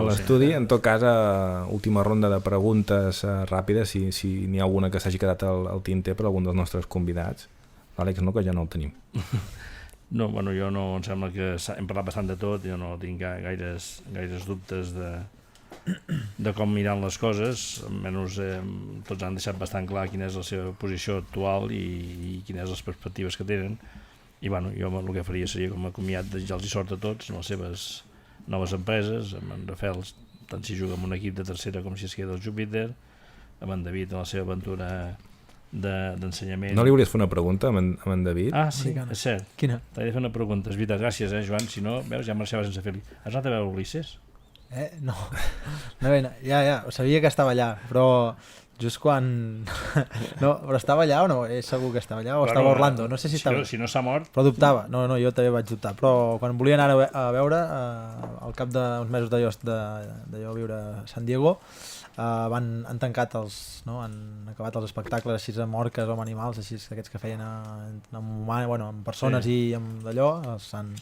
l'estudi. En tot cas, última ronda de preguntes ràpides, si n'hi ha alguna que s'hagi quedat al tinter per algun dels nostres convidats. Àlex, no, que ja no el tenim. No, bueno, jo no, em sembla que hem parlat bastant de tot, jo no tinc gaires dubtes de com miran les coses, almenys tots han deixat bastant clar quina és la seva posició actual i quines les perspectives que tenen. I bueno, jo el que faria seria, com a comiat, desitjar-los sort a tots en les seves noves empreses, amb en Rafael, tant si juga en un equip de tercera com si es queda al Júpiter, amb en David en la seva aventura d'ensenyament. No li hauries fer una pregunta amb en David? Ah, sí, és cert. Quina? T'he de fer una pregunta, és veritat, gràcies, Joan, si no, veus, ja marxava sense fer-li. Has anat a veure Ulisses? No, ja, sabia que estava allà, però just quan... No, però estava allà o no? És segur que estava allà o estava a Orlando? No sé si estava... Si no s'ha mort... Però dubtava. No, jo també vaig dubtar. Però quan volia anar a veure, al cap d'uns mesos de jo viure a San Diego, han tancat han acabat els espectacles així amb orques o amb animals, així aquests que feien amb persones i amb d'allò, els han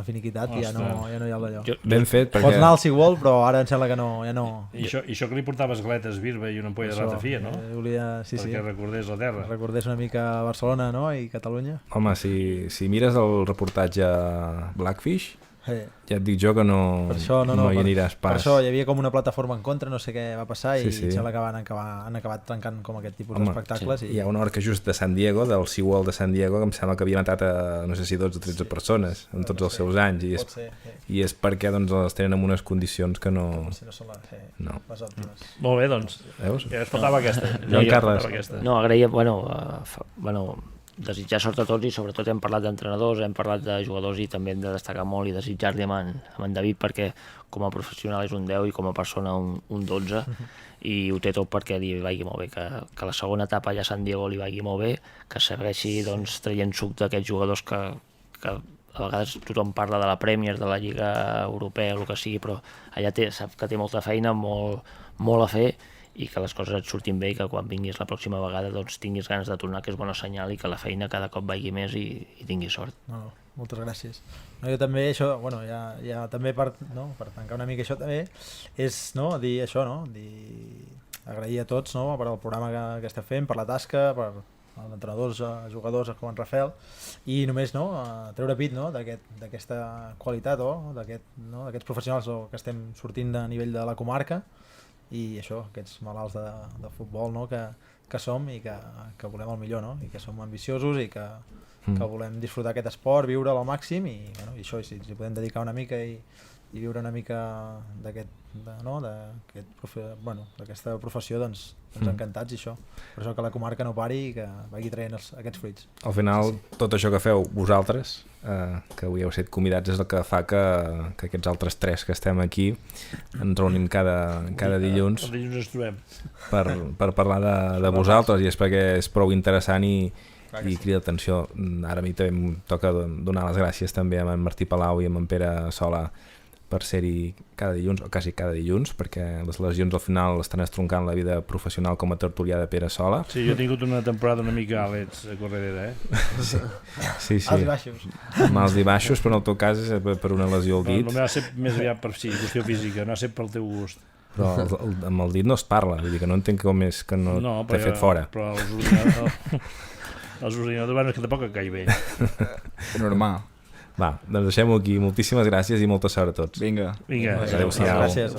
finiquitat i ja no hi ha d'allò. Ben fet, perquè... Pots anar al Sigwall, però ara em sembla que ja no... I això que li portaves galetes birba i una ampolla de ratafia, no? Perquè recordés la terra. Recordés una mica Barcelona, no? I Catalunya. Home, si mires el reportatge Blackfish, Ja et dic jo que no, Per això, no hi aniràs Per pas. això hi havia com una plataforma en contra, no sé què va passar, i Sí. sembla que han acabat trencant com aquest tipus Home, d'espectacles. Hi ha una hora que just de San Diego, del SeaWorld de San Diego, que em sembla que havia matat a, no sé si 12 o 13 persones en tots els seus anys, Pot ser, i és perquè doncs, els tenen en unes condicions que no... si no són No. les òptimes. Molt bé, doncs. Veus? Ja es faltava aquesta. Joan Carles. No, agrair, desitjar sort a tots, i sobretot hem parlat d'entrenadors, hem parlat de jugadors, i també hem de destacar molt i desitjar-li amb en David, perquè com a professional és un 10 i com a persona un 12, i ho té tot perquè li vagi molt bé, que la segona etapa allà a San Diego li vagi molt bé, que segueixi traient suc d'aquests jugadors que a vegades tothom parla de la Premier, de la Lliga Europea, el que sigui, però allà sap que té molta feina, molt a fer, i que les coses et surtin bé, i que quan vinguis la pròxima vegada doncs tinguis ganes de tornar, que és bona senyal, i que la feina cada cop vagi més i tinguis sort. No, moltes gràcies. No, jo també, això, ja també per tancar una mica això també, és dir això, agrair a tots per al programa que estem fent, per la tasca, per als entrenadors, jugadors com en Rafael, i només treure pit d'aquesta qualitat, d'aquests professionals que estem sortint a nivell de la comarca, i això, aquests malalts de futbol que som, i que volem el millor, i que som ambiciosos, i que volem disfrutar aquest esport, viure'l al màxim, i això, si ens hi podem dedicar una mica i viure una mica d'aquesta professió, doncs encantats, i això. Per això que la comarca no pari i que vagi traient aquests fruits. Al final, tot això que feu vosaltres, que avui heu estat convidats, és el que fa que aquests altres 3 que estem aquí ens reunim cada dilluns El dilluns ens trobem. per parlar de vosaltres, i és perquè és prou interessant i crida atenció. Ara a mi també em toca donar les gràcies també a en Martí Palau i a en Pere Sola per ser-hi cada dilluns, o quasi cada dilluns, perquè les lesions al final estan estroncant la vida professional com a tertulià de Pere Sola. Sí, jo he tingut una temporada una mica àlets a Corredera, Sí. Alts i baixos. Mals i baixos, però en el teu cas és per una lesió al dit. No m'ha ser més aviat per qüestió física, no ha set pel teu gust. Però amb el dit no es parla, vull dir que no entenc com és que no t'he fet fora. Però els ordinadors, és que tampoc et caig bé. Normal. Va, doncs deixem-ho aquí. Moltíssimes gràcies i molta sort a tots. Vinga. Vinga, Adéu-siau. Gràcies.